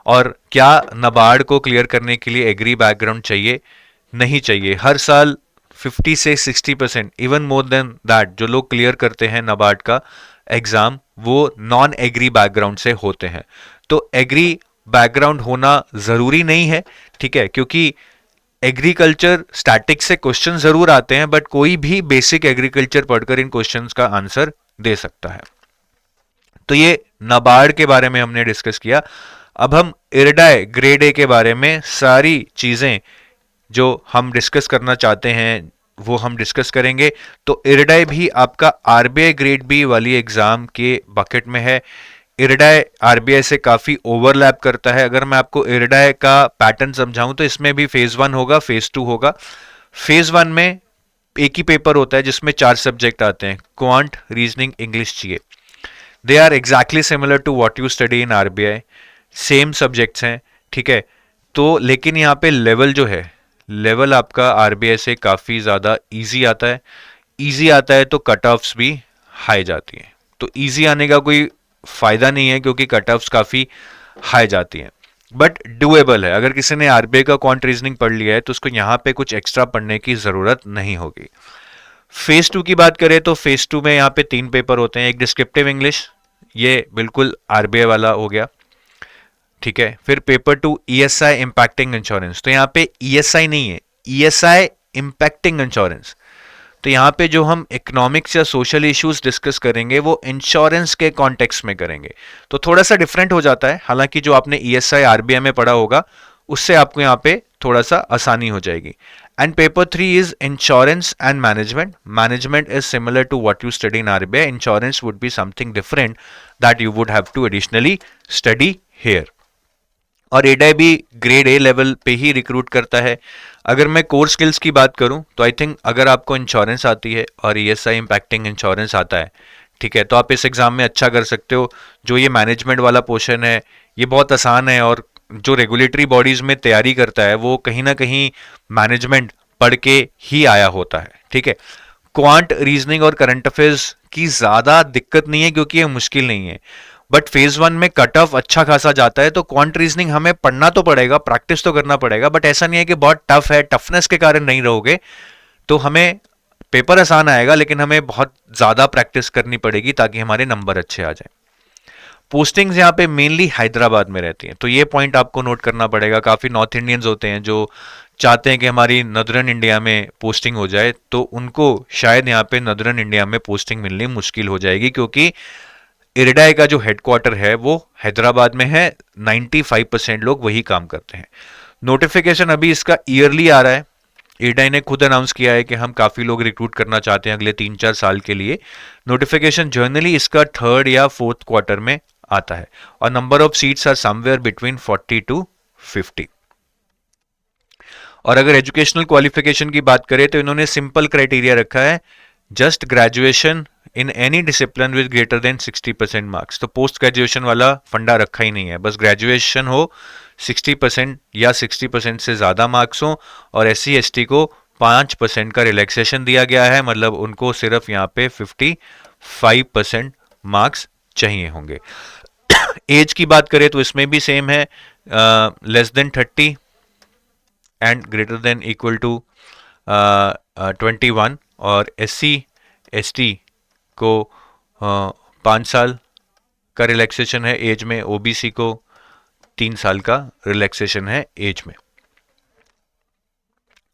और क्या नाबार्ड को क्लियर करने के लिए एग्री बैकग्राउंड चाहिए? नहीं चाहिए। हर साल 50 से 60%, इवन मोर देन दैट, जो लोग क्लियर करते हैं नाबार्ड का एग्जाम वो नॉन एग्री बैकग्राउंड से होते हैं। तो एग्री बैकग्राउंड होना जरूरी नहीं है, ठीक है, क्योंकि एग्रीकल्चर स्टैटिक्स से क्वेश्चन जरूर आते हैं, बट कोई भी बेसिक एग्रीकल्चर पढ़कर इन क्वेश्चंस का आंसर दे सकता है। तो ये नाबार्ड के बारे में हमने डिस्कस किया। अब हम इरडाई ग्रेड ए के बारे में सारी चीजें जो हम डिस्कस करना चाहते हैं वो हम डिस्कस करेंगे। तो इरडाई भी आपका आरबीआई ग्रेड बी वाली एग्जाम के बकेट में है। इरडाई आरबीआई से काफी ओवरलैप करता है। अगर मैं आपको इरडाई का पैटर्न समझाऊं तो इसमें भी फेज 1 होगा, फेज 2 होगा। फेज 1 में एक ही पेपर होता है जिसमें 4 सब्जेक्ट आते हैं, quant, reasoning, English, GA. They are exactly similar to what you study in RBI, same subjects हैं, ठीक है। तो लेकिन यहाँ पे लेवल जो है, लेवल आपका आरबीआई से काफ़ी ज़्यादा इजी आता है। इजी आता है तो कट ऑफ्स भी हाई जाती हैं। तो इजी आने का कोई फ़ायदा नहीं है क्योंकि कट ऑफ्स काफ़ी हाई जाती हैं, बट डुएबल है। अगर किसी ने आरबीआई का क्वांट रीजनिंग पढ़ लिया है तो उसको यहाँ पे कुछ एक्स्ट्रा पढ़ने की ज़रूरत नहीं होगी। फेज 2 की बात करें तो फेज 2 में यहाँ पे 3 पेपर होते हैं। एक डिस्क्रिप्टिव इंग्लिश, ये बिल्कुल आरबीआई वाला हो गया, ठीक है। फिर पेपर 2 ईएसआई इंपैक्टिंग इंश्योरेंस, तो यहाँ पे ईएसआई नहीं है, ईएसआई इंपैक्टिंग इंश्योरेंस। तो यहाँ पे जो हम इकोनॉमिक्स या सोशल इश्यूज डिस्कस करेंगे वो इंश्योरेंस के कॉन्टेक्स्ट में करेंगे, तो थोड़ा सा डिफरेंट हो जाता है। हालांकि जो आपने ईएसआई आरबीआई में पढ़ा होगा उससे आपको यहाँ पे थोड़ा सा आसानी हो जाएगी। And paper 3 is insurance and management. Management is similar to what you study in RBI, insurance would be something different that you would have to additionally study here. और एडाई भी ग्रेड ए लेवल पे ही recruit करता है। अगर मैं core skills की बात करूं तो आई थिंक अगर आपको इंश्योरेंस आती है और ईएसआई इंपैक्टिंग इंश्योरेंस आता है, ठीक है, तो आप इस एग्जाम में अच्छा कर सकते हो। जो ये मैनेजमेंट वाला पोर्शन है ये बहुत आसान है, और जो रेगुलेटरी बॉडीज में तैयारी करता है वो कहीं ना कहीं मैनेजमेंट पढ़ के ही आया होता है, ठीक है। क्वांट, रीजनिंग और करंट अफेयर्स की ज्यादा दिक्कत नहीं है क्योंकि ये मुश्किल नहीं है, बट फेज 1 में कट ऑफ अच्छा खासा जाता है। तो क्वांट रीजनिंग हमें पढ़ना तो पड़ेगा, प्रैक्टिस तो करना पड़ेगा, बट ऐसा नहीं है कि बहुत टफ है, टफनेस के कारण नहीं रहोगे तो हमें पेपर आसान आएगा, लेकिन हमें बहुत ज्यादा प्रैक्टिस करनी पड़ेगी ताकि हमारे नंबर अच्छे आ जाए। पोस्टिंग्स यहाँ पे मेनली हैदराबाद में रहती हैं, तो ये पॉइंट आपको नोट करना पड़ेगा। काफ़ी नॉर्थ इंडियंस होते हैं जो चाहते हैं कि हमारी नदरन इंडिया में पोस्टिंग हो जाए, तो उनको शायद यहाँ पे नदरन इंडिया में पोस्टिंग मिलनी मुश्किल हो जाएगी क्योंकि इरडाई का जो हेडक्वार्टर है वो हैदराबाद में है। 95% लोग वही काम करते हैं। नोटिफिकेशन अभी इसका ईयरली आ रहा है। इरडाई ने खुद अनाउंस किया है कि हम काफ़ी लोग रिक्रूट करना चाहते हैं अगले 3-4 साल के लिए। नोटिफिकेशन जर्नली इसका 3rd या 4th क्वार्टर में आता है, और number of seats are somewhere between 40 to 50। और अगर एजुकेशनल क्वालिफिकेशन की बात करें तो इन्होंने सिंपल क्राइटेरिया रखा है, just graduation in any discipline with greater than 60% marks. तो पोस्ट ग्रेजुएशन वाला फंडा रखा ही नहीं है, बस ग्रेजुएशन हो, 60% या 60% से ज़्यादा मार्क्स हो, और SC ST को 5% का रिलैक्सेशन दिया गया है, मतलब उनको सिर्फ यहाँ पे 55% मार्क्स चाहिए होंगे। एज की बात करें तो इसमें भी सेम है, less than 30 and greater than equal to 21, और SC ST को 5 साल का रिलैक्सेशन है एज में, OBC को 3 साल का रिलैक्सेशन है एज में।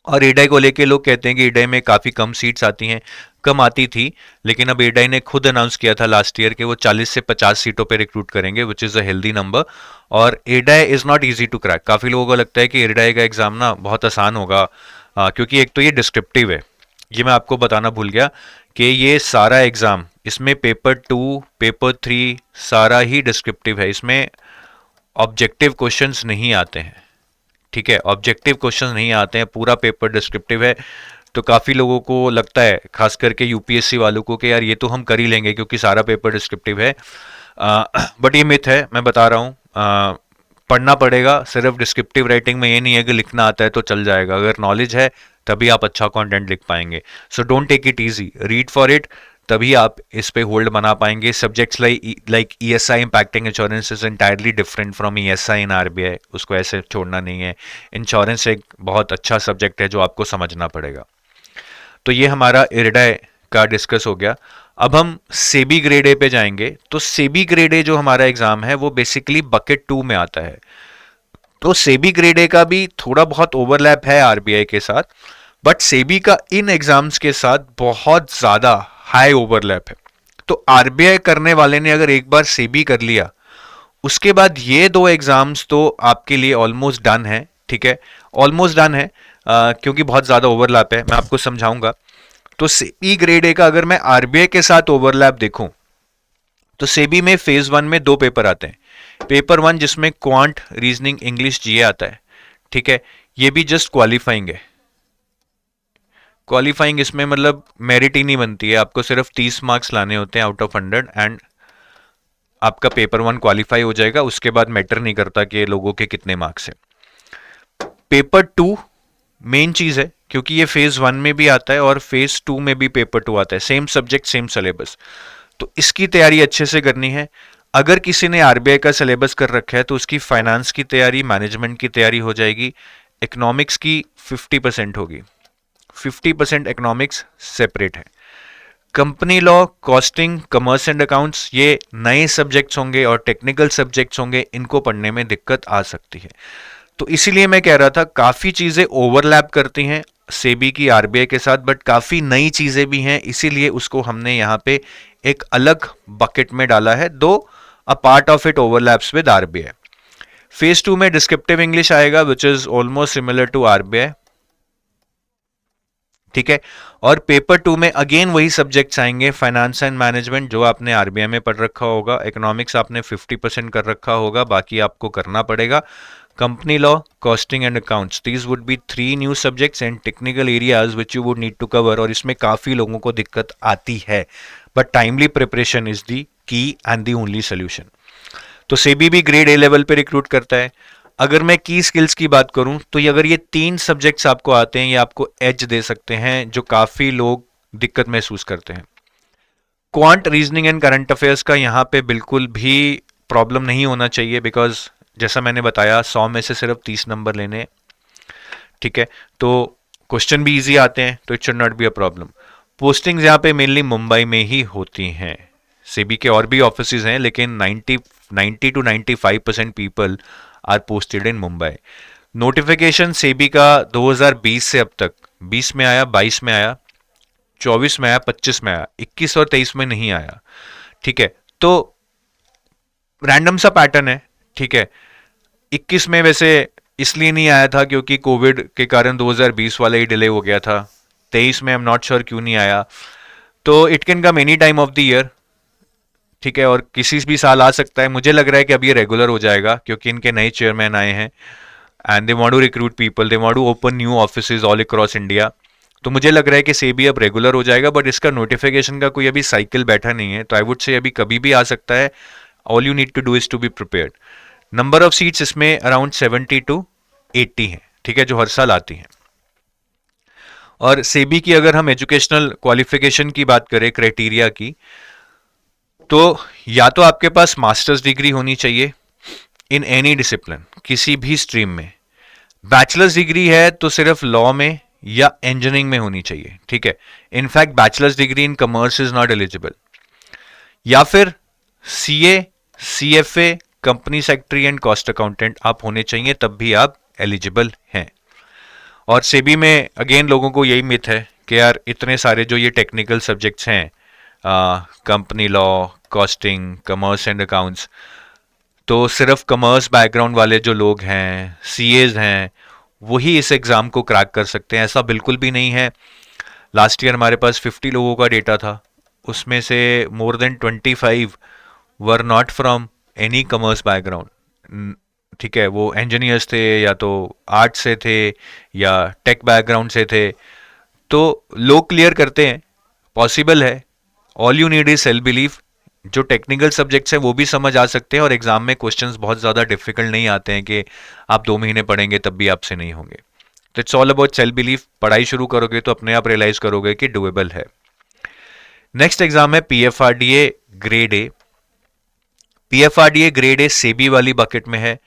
और एडाई को लेके लोग कहते हैं कि एडाई में काफ़ी कम सीट्स आती हैं, कम आती थी, लेकिन अब एडाई ने खुद अनाउंस किया था लास्ट ईयर कि वो 40 से 50 सीटों पे रिक्रूट करेंगे, which is a healthy number. और एडाई is not easy to crack. काफ़ी लोगों को लगता है कि एडाई का एग्ज़ाम ना बहुत आसान होगा, क्योंकि एक तो ये डिस्क्रिप्टिव है, ये मैं आपको बताना भूल गया कि ये सारा एग्ज़ाम, इसमें पेपर 2, पेपर 3 सारा ही डिस्क्रिप्टिव है, इसमें ऑब्जेक्टिव क्वेश्चंस नहीं आते हैं, ठीक है, ऑब्जेक्टिव क्वेश्चंस नहीं आते हैं, पूरा पेपर डिस्क्रिप्टिव है। तो काफ़ी लोगों को लगता है, खास करके यूपीएससी वालों को, कि यार ये तो हम कर ही लेंगे क्योंकि सारा पेपर डिस्क्रिप्टिव है, बट ये मिथ है, मैं बता रहा हूँ। पढ़ना पड़ेगा। सिर्फ डिस्क्रिप्टिव राइटिंग में ये नहीं है कि लिखना आता है तो चल जाएगा, अगर नॉलेज है तभी आप अच्छा कंटेंट लिख पाएंगे। So don't take it easy, read for it, तभी आप इस पे होल्ड बना पाएंगे. Subjects like ESI impacting insurance is entirely different from ESI in RBI. उसको ऐसे छोड़ना नहीं है. इंश्योरेंस एक बहुत अच्छा सब्जेक्ट है जो आपको समझना पड़ेगा. तो ये हमारा इरडाई का डिस्कस हो गया. अब हम सेबी ग्रेड ए पे जाएंगे. तो सेबी ग्रेड ए जो हमारा एग्जाम है वो बेसिकली बकेट 2 में आता है. तो सेबी ग्रेड ए का भी थोड़ा बहुत ओवरलैप है आरबीआई के साथ, बट सेबी का इन एग्जाम्स के साथ बहुत ज्यादा हाई ओवरलैप है. तो आरबीआई करने वाले ने अगर एक बार सेबी कर लिया, उसके बाद ये दो एग्जाम्स तो आपके लिए ऑलमोस्ट डन है. ठीक है, ऑलमोस्ट डन है, क्योंकि बहुत ज्यादा ओवरलैप है. मैं आपको समझाऊंगा. तो सेबी ग्रेड ए का अगर मैं आरबीआई के साथ ओवरलैप देखूं, तो सेबी में फेज 1 में 2 पेपर आते हैं. पेपर 1 जिसमें क्वांट, रीजनिंग, इंग्लिश, जीए आता है. ठीक है, ये भी जस्ट क्वालिफाइंग है. क्वालिफाइंग इसमें मतलब मेरिट ही नहीं बनती है. आपको सिर्फ 30 मार्क्स लाने होते हैं आउट ऑफ 100 एंड आपका पेपर 1 क्वालिफाई हो जाएगा. उसके बाद मैटर नहीं करता कि लोगों के कितने मार्क्स है. पेपर 2 मेन चीज है, क्योंकि ये फेज 1 में भी आता है और फेज 2 में भी पेपर 2 आता है. Same subject, same syllabus. तो इसकी तैयारी अच्छे से करनी है. अगर किसी ने आरबीआई का सिलेबस कर रखा है तो उसकी फाइनेंस की तैयारी, मैनेजमेंट की तैयारी हो जाएगी. इकोनॉमिक्स की 50% होगी. 50% इकोनॉमिक्स सेपरेट है. Company law, costing, commerce and accounts ये नए सब्जेक्ट्स होंगे और टेक्निकल सब्जेक्ट्स होंगे. इनको पढ़ने में दिक्कत आ सकती है. तो इसीलिए मैं कह रहा था काफी चीजें ओवरलैप करती हैं सेबी की आरबीआई के साथ, बट काफी नई चीजें भी हैं. इसीलिए उसको हमने यहाँ पे एक अलग बकेट में डाला है. Though a part of it overlaps with RBI. Phase 2 में डिस्क्रिप्टिव इंग्लिश आएगा which is almost similar to RBI. ठीक है, और पेपर 2 में अगेन वही सब्जेक्ट्स आएंगे. फाइनेंस एंड मैनेजमेंट जो आपने आरबीआई में पढ़ रखा होगा. इकोनॉमिक्स आपने 50% कर रखा होगा, बाकी आपको करना पड़ेगा. Company law, costing and accounts, these would be 3 new subjects and technical areas which you would need to cover. और इसमें काफी लोगों को दिक्कत आती है, but timely preparation is the key and the only solution. तो सेबी भी ग्रेड ए लेवल पे रिक्रूट करता है. अगर मैं की स्किल्स की बात करूं तो ये अगर ये 3 सब्जेक्ट्स आपको आते हैं, ये आपको एज दे सकते हैं, जो काफी लोग दिक्कत महसूस करते हैं. Quant, reasoning and current affairs का यहाँ पे बिल्कुल भी प्रॉब्लम नहीं होना चाहिए, बिकॉज जैसा मैंने बताया 100 में से सिर्फ 30 नंबर लेने. ठीक है, तो क्वेश्चन भी इजी आते हैं, तो it should not be a problem. Postings यहाँ पे मेनली मुंबई में ही होती हैं. सेबी के और भी ऑफिसेज हैं, लेकिन 90 to 95% people are posted in Mumbai. Notification SEBI का 2020 से अब तक 20 में आया, 22 में आया, 24 में आया, 25 में आया, 21 और 23 में नहीं आया. ठीक है, तो रैंडम सा पैटर्न है. ठीक है, 21 में वैसे इसलिए नहीं आया था क्योंकि कोविड के कारण 2020 वाला ही डिले हो गया था. 23 में आई एम नॉट श्योर क्यों नहीं आया. तो it can come any time of the year. ठीक है, और किसी भी साल आ सकता है. मुझे लग रहा है कि अब ये रेगुलर हो जाएगा क्योंकि इनके नए चेयरमैन आए हैं and they want to recruit people, they want to open new offices all across India. तो मुझे लग रहा है कि सेबी अब रेगुलर हो जाएगा, बट इसका नोटिफिकेशन का कोई अभी साइकिल बैठा नहीं है. तो आई वुड से अभी कभी भी आ सकता है. All you need to do is to be prepared. Number of seats इसमें अराउंड 70 to 80 है. ठीक है, जो हर साल आती हैं. और सेबी की अगर हम एजुकेशनल क्वालिफिकेशन की बात करें, क्राइटेरिया की, तो या तो आपके पास मास्टर्स डिग्री होनी चाहिए इन एनी डिसिप्लिन, किसी भी स्ट्रीम में. बैचलर्स डिग्री है तो सिर्फ लॉ में या इंजीनियरिंग में होनी चाहिए. ठीक है, in fact bachelors degree in commerce is not eligible. या फिर CA, CFA, company secretary and cost accountant आप होने चाहिए, तब भी आप एलिजिबल हैं. और सेबी में अगेन लोगों को यही मिथ है कि यार इतने सारे जो ये टेक्निकल सब्जेक्ट्स हैं, company law, costing, commerce and accounts, तो सिर्फ कॉमर्स बैकग्राउंड वाले जो लोग हैं, सीएज हैं, वही इस एग्ज़ाम को क्रैक कर सकते हैं. ऐसा बिल्कुल भी नहीं है. लास्ट ईयर हमारे पास 50 लोगों का डेटा था, उसमें से more than 25 were not from any commerce background. ठीक है, वो इंजीनियर्स थे या तो आर्ट से थे या टेक बैकग्राउंड से थे. तो लोग क्लियर करते हैं, पॉसिबल है. All you need is self belief. जो टेक्निकल सब्जेक्ट्स हैं वो भी समझ आ सकते हैं और एग्जाम में क्वेश्चंस बहुत ज़्यादा डिफिकल्ट नहीं आते हैं कि आप 2 महीने पढ़ेंगे तब भी आपसे नहीं होंगे. तो it's all about self belief. पढ़ाई शुरू करोगे तो अपने आप रियलाइज करोगे कि डुएबल है. नेक्स्ट एग्जाम है PFRDA grade A. PFRDA grade A SEBI वाली बकेट में है।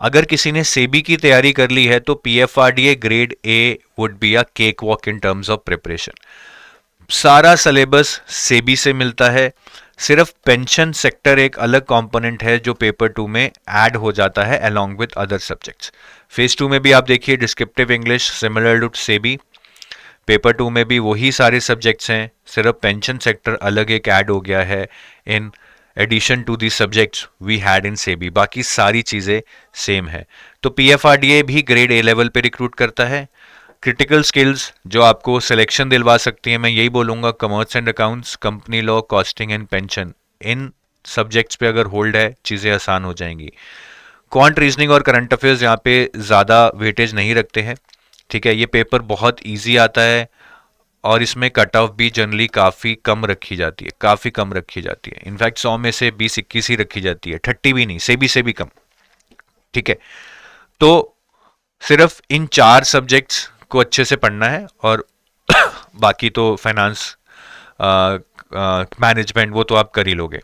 अगर किसी ने सेबी की तैयारी कर ली है तो PFRDA grade A would be a cake walk in terms of preparation. सारा सिलेबस सेबी से मिलता है, सिर्फ पेंशन सेक्टर एक अलग कंपोनेंट है जो पेपर 2 में ऐड हो जाता है along with other subjects. Phase 2 में भी आप देखिए descriptive English similar to SEBI, paper 2 में भी वही सारे सब्जेक्ट्स हैं, सिर्फ पेंशन सेक्टर अलग एक ऐड हो गया है in addition to the subjects we had in SEBI, बाकी सारी चीज़ें सेम है। तो पीएफआरडीए भी ग्रेड ए लेवल पे रिक्रूट करता है। क्रिटिकल स्किल्स जो आपको सिलेक्शन दिलवा सकती है, मैं यही बोलूँगा commerce and accounts, company law, costing and pension, in subjects पे अगर होल्ड है चीज़ें आसान हो जाएंगी। क्वांट रीजनिंग और करंट अफेयर्स यहाँ पे ज़्यादा वेटेज नहीं रखते हैं, ठीक है। ये पेपर बहुत ईजी आता है और इसमें कट ऑफ भी जनरली काफ़ी कम रखी जाती है, काफ़ी कम रखी जाती है। इनफैक्ट 100 में से 20-21 ही रखी जाती है, 30 भी नहीं, से भी कम, ठीक है। तो सिर्फ इन 4 सब्जेक्ट्स को अच्छे से पढ़ना है और बाकी तो फाइनेंस, मैनेजमेंट वो तो आप कर ही लोगे।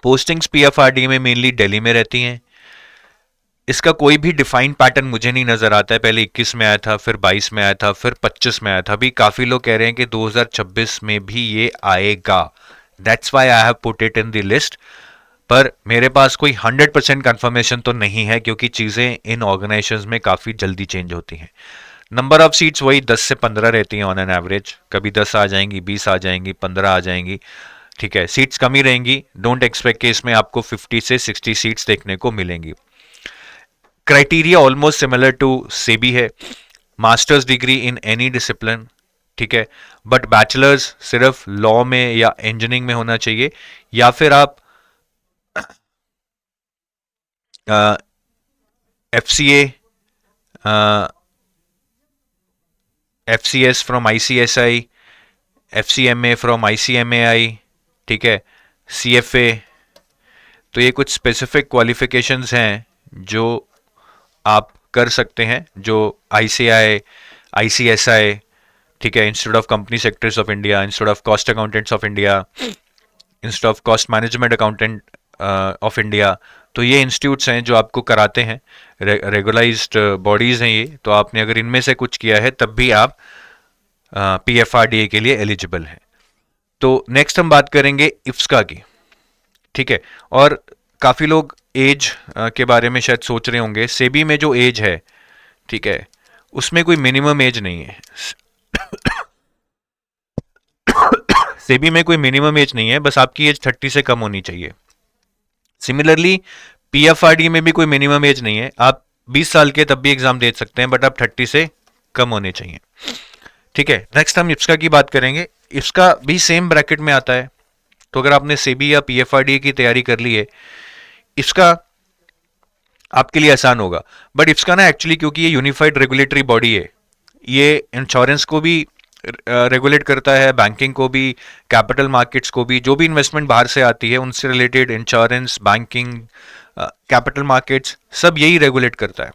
पोस्टिंग्स पीएफआरडी में मेनली दिल्ली में रहती हैं। इसका कोई भी डिफाइंड पैटर्न मुझे नहीं नजर आता है। पहले 21 में आया था, फिर 22 में आया था, फिर 25 में आया था। अभी काफी लोग कह रहे हैं कि 2026 में भी ये आएगा। That's why I have put it in the list. पर मेरे पास कोई 100% कंफर्मेशन तो नहीं है क्योंकि चीजें इन ऑर्गेनाइजेशंस में काफी जल्दी चेंज होती हैं। नंबर ऑफ सीट्स वही 10 से 15 रहती हैं ऑन एन एवरेज। कभी 10 आ जाएंगी, 20 आ जाएंगी, 15 आ जाएंगी, ठीक है। सीट्स कम ही रहेंगी। डोंट एक्सपेक्ट कि इसमें आपको 50 से 60 सीट्स देखने को मिलेंगी। Criteria almost similar to SEBI है, master's degree in any discipline, ठीक है। बट बैचलर्स सिर्फ लॉ में या इंजीनियरिंग में होना चाहिए, या फिर आप FCA, FCS from ICSI, FCMA from ICMAI, ठीक है, सीएफए। तो ये कुछ स्पेसिफिक क्वालिफिकेशंस हैं जो आप कर सकते हैं, जो आईसीआई, आईसीएसआई, ठीक है, institute of company secretaries of India, institute of cost accountants of India, institute of cost management accountant of India. तो ये इंस्टीट्यूट्स हैं जो आपको कराते हैं, रेगुलाइज्ड बॉडीज हैं ये। तो आपने अगर इनमें से कुछ किया है तब भी आप पीएफआरडीए के लिए एलिजिबल हैं। तो नेक्स्ट हम बात करेंगे इफ्सका की, ठीक है। और काफ़ी लोग एज के बारे में शायद सोच रहे होंगे। सेबी में जो एज है, ठीक है, उसमें कोई मिनिमम एज नहीं है। सेबी में कोई मिनिमम एज नहीं है, बस आपकी एज 30 से कम होनी चाहिए। सिमिलरली पीएफआरडी में भी कोई मिनिमम एज नहीं है। आप 20 साल के तब भी एग्जाम दे सकते हैं, बट आप 30 से कम होने चाहिए, ठीक है। नेक्स्ट हम इफ्सका की बात करेंगे। इफ्सका भी सेम ब्रैकेट में आता है। तो अगर आपने सेबी या पीएफआरडी की तैयारी कर ली है, इसका आपके लिए आसान होगा। बट इसका ना एक्चुअली क्योंकि ये यूनिफाइड रेगुलेटरी बॉडी है, ये इंश्योरेंस को भी रेगुलेट करता है, बैंकिंग को भी, कैपिटल मार्केट्स को भी। जो भी इन्वेस्टमेंट बाहर से आती है उनसे related insurance, banking, capital markets, सब यही रेगुलेट करता है।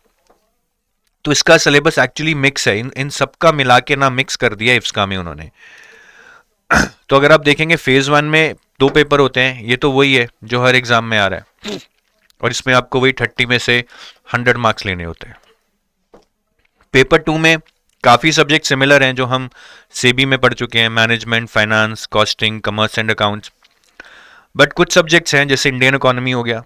तो इसका सिलेबस एक्चुअली मिक्स है, इन सबका मिला के ना मिक्स कर दिया इफ्सका में उन्होंने। तो अगर आप देखेंगे फेज 1 में 2 पेपर होते हैं, ये तो वही है जो हर एग्जाम में आ रहा है, और इसमें आपको वही 30 में से 100 मार्क्स लेने होते हैं। पेपर 2 में काफ़ी सब्जेक्ट सिमिलर हैं जो हम सेबी में पढ़ चुके हैं, management, finance, costing, commerce and accounts. But कुछ सब्जेक्ट्स हैं जैसे इंडियन इकोनॉमी हो गया,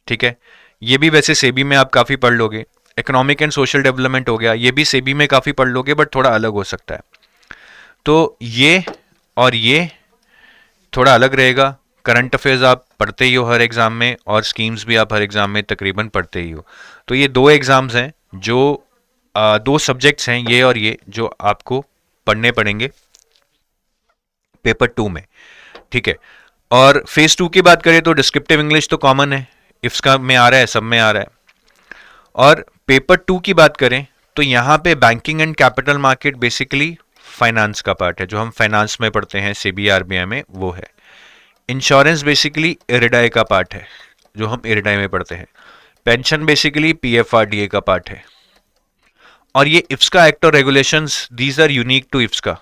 ठीक है, ये भी वैसे सेबी में आप काफ़ी पढ़ लोगे। इकोनॉमिक एंड सोशल डेवलपमेंट हो गया, ये भी सेबी में काफ़ी पढ़ लोगे, बट थोड़ा अलग हो सकता है। तो ये और ये थोड़ा अलग रहेगा। करंट अफेयर्स आप पढ़ते ही हो हर एग्ज़ाम में, और स्कीम्स भी आप हर एग्ज़ाम में तकरीबन पढ़ते ही हो। तो ये 2 एग्ज़ाम्स हैं जो 2 सब्जेक्ट्स हैं, ये और ये, जो आपको पढ़ने पड़ेंगे पेपर 2 में, ठीक है। और फेज 2 की बात करें तो डिस्क्रिप्टिव इंग्लिश तो कॉमन है, इफ्सका में आ रहा है, सब में आ रहा है। और पेपर 2 की बात करें तो यहाँ पे banking and capital market basically finance का पार्ट है, जो हम फाइनेंस में पढ़ते हैं सीबी आरबीआई में, वो है। इंश्योरेंस बेसिकली इरिडाई का पार्ट है, जो हम इरिडाई में पढ़ते हैं। पेंशन बेसिकली पीएफआरडीए का पार्ट है। और ये इफ्सका एक्ट और regulations, these are unique to IFSCA.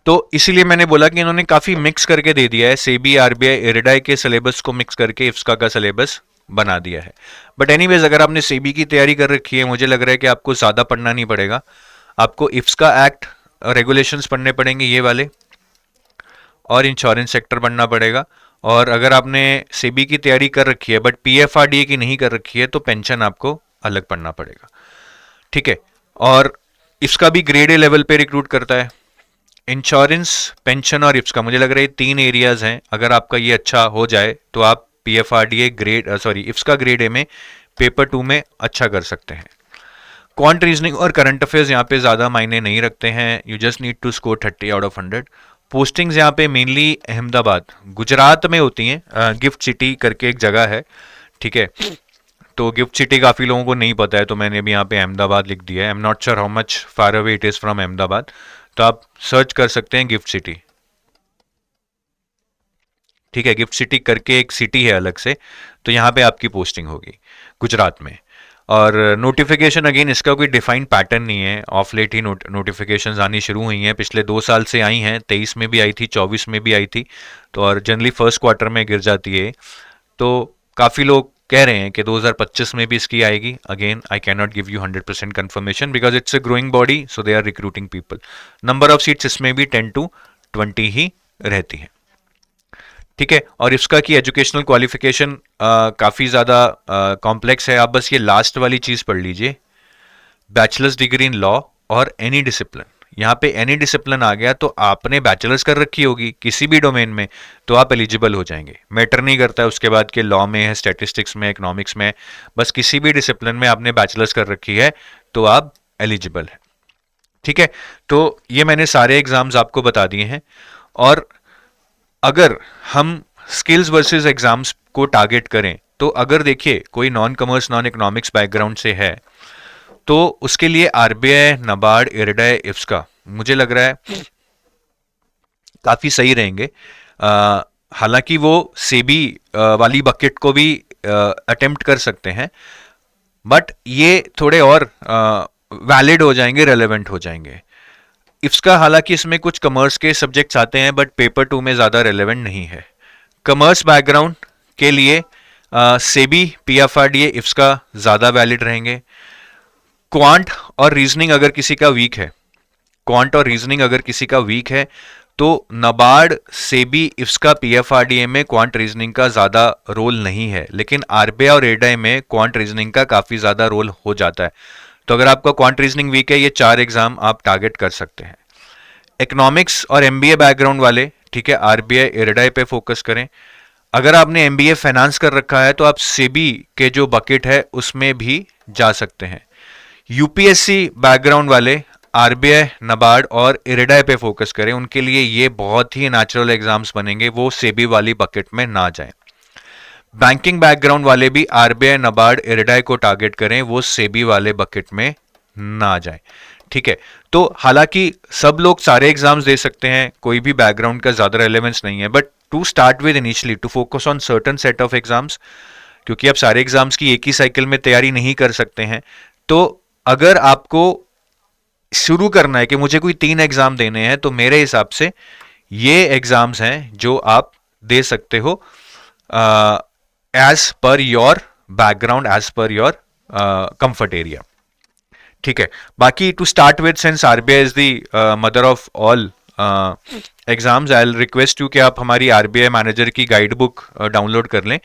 तो इसीलिए मैंने बोला कि इन्होंने काफ़ी मिक्स करके दे दिया है, सेबी आरबीआई इरडाई के सिलेबस को मिक्स करके इफ्स्का का सिलेबस बना दिया है। बट एनीवेज, अगर आपने सेबी की तैयारी कर रखी है, मुझे लग रहा है कि आपको ज़्यादा पढ़ना नहीं पड़ेगा। आपको इफ्स्का एक्ट रेगुलेशंस पढ़ने पड़ेंगे ये वाले, और इंश्योरेंस सेक्टर पढ़ना पड़ेगा। और अगर आपने सेबी की तैयारी कर रखी है बट पीएफआरडीए की नहीं कर रखी है, तो पेंशन आपको अलग पढ़ना पड़ेगा, ठीक है। और इसका भी ग्रेड ए लेवल पे रिक्रूट करता है। इंश्योरेंस, पेंशन और इफ्स का, मुझे लग रहा है 3 एरियाज हैं। अगर आपका ये अच्छा हो जाए तो आप पीएफआरडीए ग्रेड इफ्स का ग्रेड ए में पेपर 2 में अच्छा कर सकते हैं। क्वांट रीजनिंग और करंट अफेयर्स यहाँ पे ज़्यादा मायने नहीं रखते हैं। You just need to score 30 out of 100। Postings यहाँ पे मेनली अहमदाबाद, गुजरात में होती हैं। गिफ्ट सिटी करके एक जगह है, ठीक है। तो गिफ्ट सिटी काफ़ी लोगों को नहीं पता है, तो मैंने भी यहाँ पे अहमदाबाद लिख दिया है। I am not sure how much far away it is from Ahmedabad, तो आप सर्च कर सकते हैं गिफ्ट सिटी, ठीक है। गिफ्ट सिटी करके एक सिटी है अलग से, तो यहाँ पे आपकी पोस्टिंग होगी गुजरात में। और नोटिफिकेशन अगेन, इसका कोई डिफाइंड पैटर्न नहीं है। ऑफ लेट ही नोटिफिकेशंस आनी शुरू हुई हैं, पिछले 2 साल से आई हैं। 23 में भी आई थी, 24 में भी आई थी, तो और जनरली फर्स्ट क्वार्टर में गिर जाती है। तो काफ़ी लोग कह रहे हैं कि 2025 में भी इसकी आएगी। Again I can not give you 100% confirmation because it's a growing body, so they are recruiting people. Number of seats इसमें भी 10 to 20 ही रहती है, ठीक है। और इसका की एजुकेशनल क्वालिफिकेशन काफ़ी ज़्यादा कॉम्प्लेक्स है। आप बस ये लास्ट वाली चीज़ पढ़ लीजिए, बैचलर्स डिग्री इन लॉ और एनी डिसिप्लिन। यहाँ पे एनी डिसिप्लिन आ गया तो आपने बैचलर्स कर रखी होगी किसी भी डोमेन में, तो आप एलिजिबल हो जाएंगे। मैटर नहीं करता है उसके बाद के लॉ में है, स्टैटिस्टिक्स में, इकोनॉमिक्स में, बस किसी भी डिसिप्लिन में आपने बैचलर्स कर रखी है तो आप एलिजिबल है, ठीक है। तो ये मैंने सारे एग्जाम्स आपको बता दिए हैं। और अगर हम स्किल्स वर्सेस एग्जाम्स को टारगेट करें, तो अगर देखिए कोई non commerce non economics background से है, तो उसके लिए आरबीआई, नाबार्ड, इरडाई, इफ्स्का मुझे लग रहा है काफी सही रहेंगे। हालांकि वो सेबी वाली बकेट को भी अटेम्प्ट कर सकते हैं, बट ये थोड़े और वैलिड हो जाएंगे, रेलेवेंट हो जाएंगे। इफ्स्का हालांकि इसमें कुछ कॉमर्स के सब्जेक्ट्स आते हैं, बट पेपर 2 में ज़्यादा रेलेवेंट नहीं है। कॉमर्स बैकग्राउंड के लिए सेबी, पीएफआरडीए, इफ्स्का ज़्यादा वैलिड रहेंगे। क्वांट और रीजनिंग अगर किसी का वीक है, क्वांट और रीजनिंग अगर किसी का वीक है, तो नबार्ड, सेबी, इफ्स्का, पीएफआरडीए में क्वांट रीजनिंग का ज़्यादा रोल नहीं है, लेकिन आरबीआई और एडाई में क्वांट रीजनिंग का काफ़ी ज़्यादा रोल हो जाता है। तो अगर आपका क्वांट रीजनिंग वीक है, ये 4 एग्जाम आप टारगेट कर सकते हैं। इकोनॉमिक्स और एमबीए बैकग्राउंड वाले, ठीक है, आरबीआई, एडाई पे फोकस करें। अगर आपने एमबीए फाइनेंस कर रखा है, तो आप सेबी के जो बकेट है उसमें भी जा सकते हैं। यूपीएससी बैकग्राउंड वाले आरबीआई, नाबार्ड और इरडाई पे फोकस करें, उनके लिए ये बहुत ही नेचुरल एग्जाम्स बनेंगे, वो सेबी वाली बकेट में ना जाएं। बैंकिंग बैकग्राउंड वाले भी आरबीआई, नाबार्ड, इरडाई को टारगेट करें, वो सेबी वाले बकेट में ना जाएं, ठीक है। तो हालांकि सब लोग सारे एग्जाम्स दे सकते हैं, कोई भी बैकग्राउंड का ज्यादा रेलेवेंस नहीं है, but to start with initially to focus on certain set of exams, क्योंकि आप सारे एग्जाम्स की एक ही साइकिल में तैयारी नहीं कर सकते हैं। तो अगर आपको शुरू करना है कि मुझे कोई 3 एग्जाम देने हैं, तो मेरे हिसाब से ये एग्जाम्स हैं जो आप दे सकते हो as per your background, as per your comfort area, ठीक है। बाकी to start with, since RBI is the mother of all exams, I will request you कि आप हमारी आरबीआई मैनेजर की गाइड बुक डाउनलोड कर लें।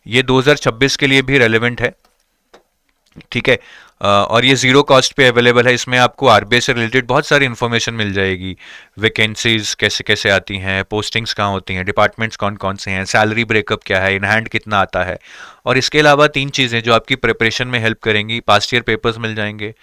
ये 2026 के लिए भी रेलेवेंट है, ठीक है। और ये जीरो कॉस्ट पे अवेलेबल है। इसमें आपको आरबीआई से रिलेटेड बहुत सारी इन्फॉर्मेशन मिल जाएगी, वैकेंसीज कैसे कैसे आती हैं, पोस्टिंग्स कहाँ होती हैं, डिपार्टमेंट्स कौन कौन से हैं, सैलरी ब्रेकअप क्या है, इन हैंड कितना आता है। और इसके अलावा 3 चीज़ें जो आपकी प्रिपरेशन में हेल्प करेंगी, पास्ट ईयर पेपर्स मिल जाएंगे,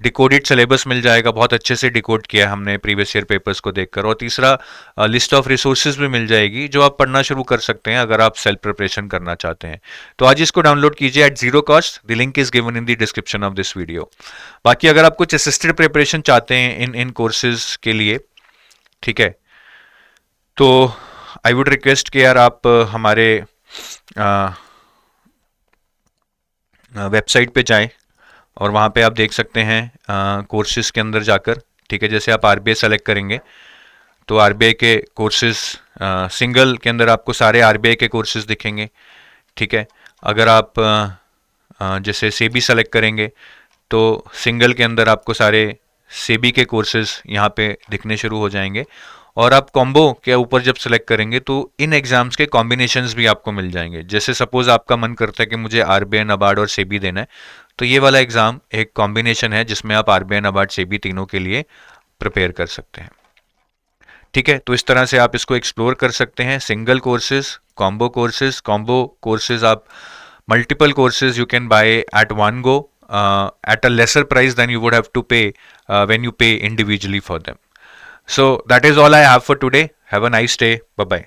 डिकोडेड सिलेबस मिल जाएगा, बहुत अच्छे से डिकोड किया है हमने प्रीवियस ईयर पेपर्स को देखकर, और तीसरा लिस्ट ऑफ रिसोर्सेज भी मिल जाएगी जो आप पढ़ना शुरू कर सकते हैं अगर आप सेल्फ प्रिपरेशन करना चाहते हैं। तो आज इसको डाउनलोड कीजिए at zero cost, the link is given in the description of this video. बाकी अगर आप कुछ असिस्टेड प्रिपरेशन चाहते हैं इन कोर्सेज के लिए, ठीक है, तो आई वुड रिक्वेस्ट कि यार आप हमारे वेबसाइट पे जाएं और वहाँ पे आप देख सकते हैं कोर्सेज के अंदर जाकर, ठीक है। जैसे आप आरबीआई सेलेक्ट करेंगे तो आरबीआई के कोर्सेज सिंगल के अंदर आपको सारे आरबीआई के कोर्सेज दिखेंगे, ठीक है। अगर आप जैसे सेबी सेलेक्ट करेंगे तो सिंगल के अंदर आपको सारे सेबी के कोर्सेज यहाँ पे दिखने शुरू हो जाएंगे। और आप कॉम्बो के ऊपर जब सेलेक्ट करेंगे तो इन एग्जाम्स के कॉम्बिनेशंस भी आपको मिल जाएंगे। जैसे सपोज आपका मन करता है कि मुझे आरबीआई, नाबार्ड और सेबी देना है, तो ये वाला एग्जाम एक कॉम्बिनेशन है जिसमें आप आरबीआई, नाबार्ड, सेबी तीनों के लिए प्रिपेयर कर सकते हैं, ठीक है। तो इस तरह से आप इसको एक्सप्लोर कर सकते हैं, सिंगल कोर्सेज, कॉम्बो कोर्सेज आप multiple courses you can buy at one go at a lesser price than you would have to pay when you pay individually for them. So that is all I have for today. Have a nice day. Bye bye.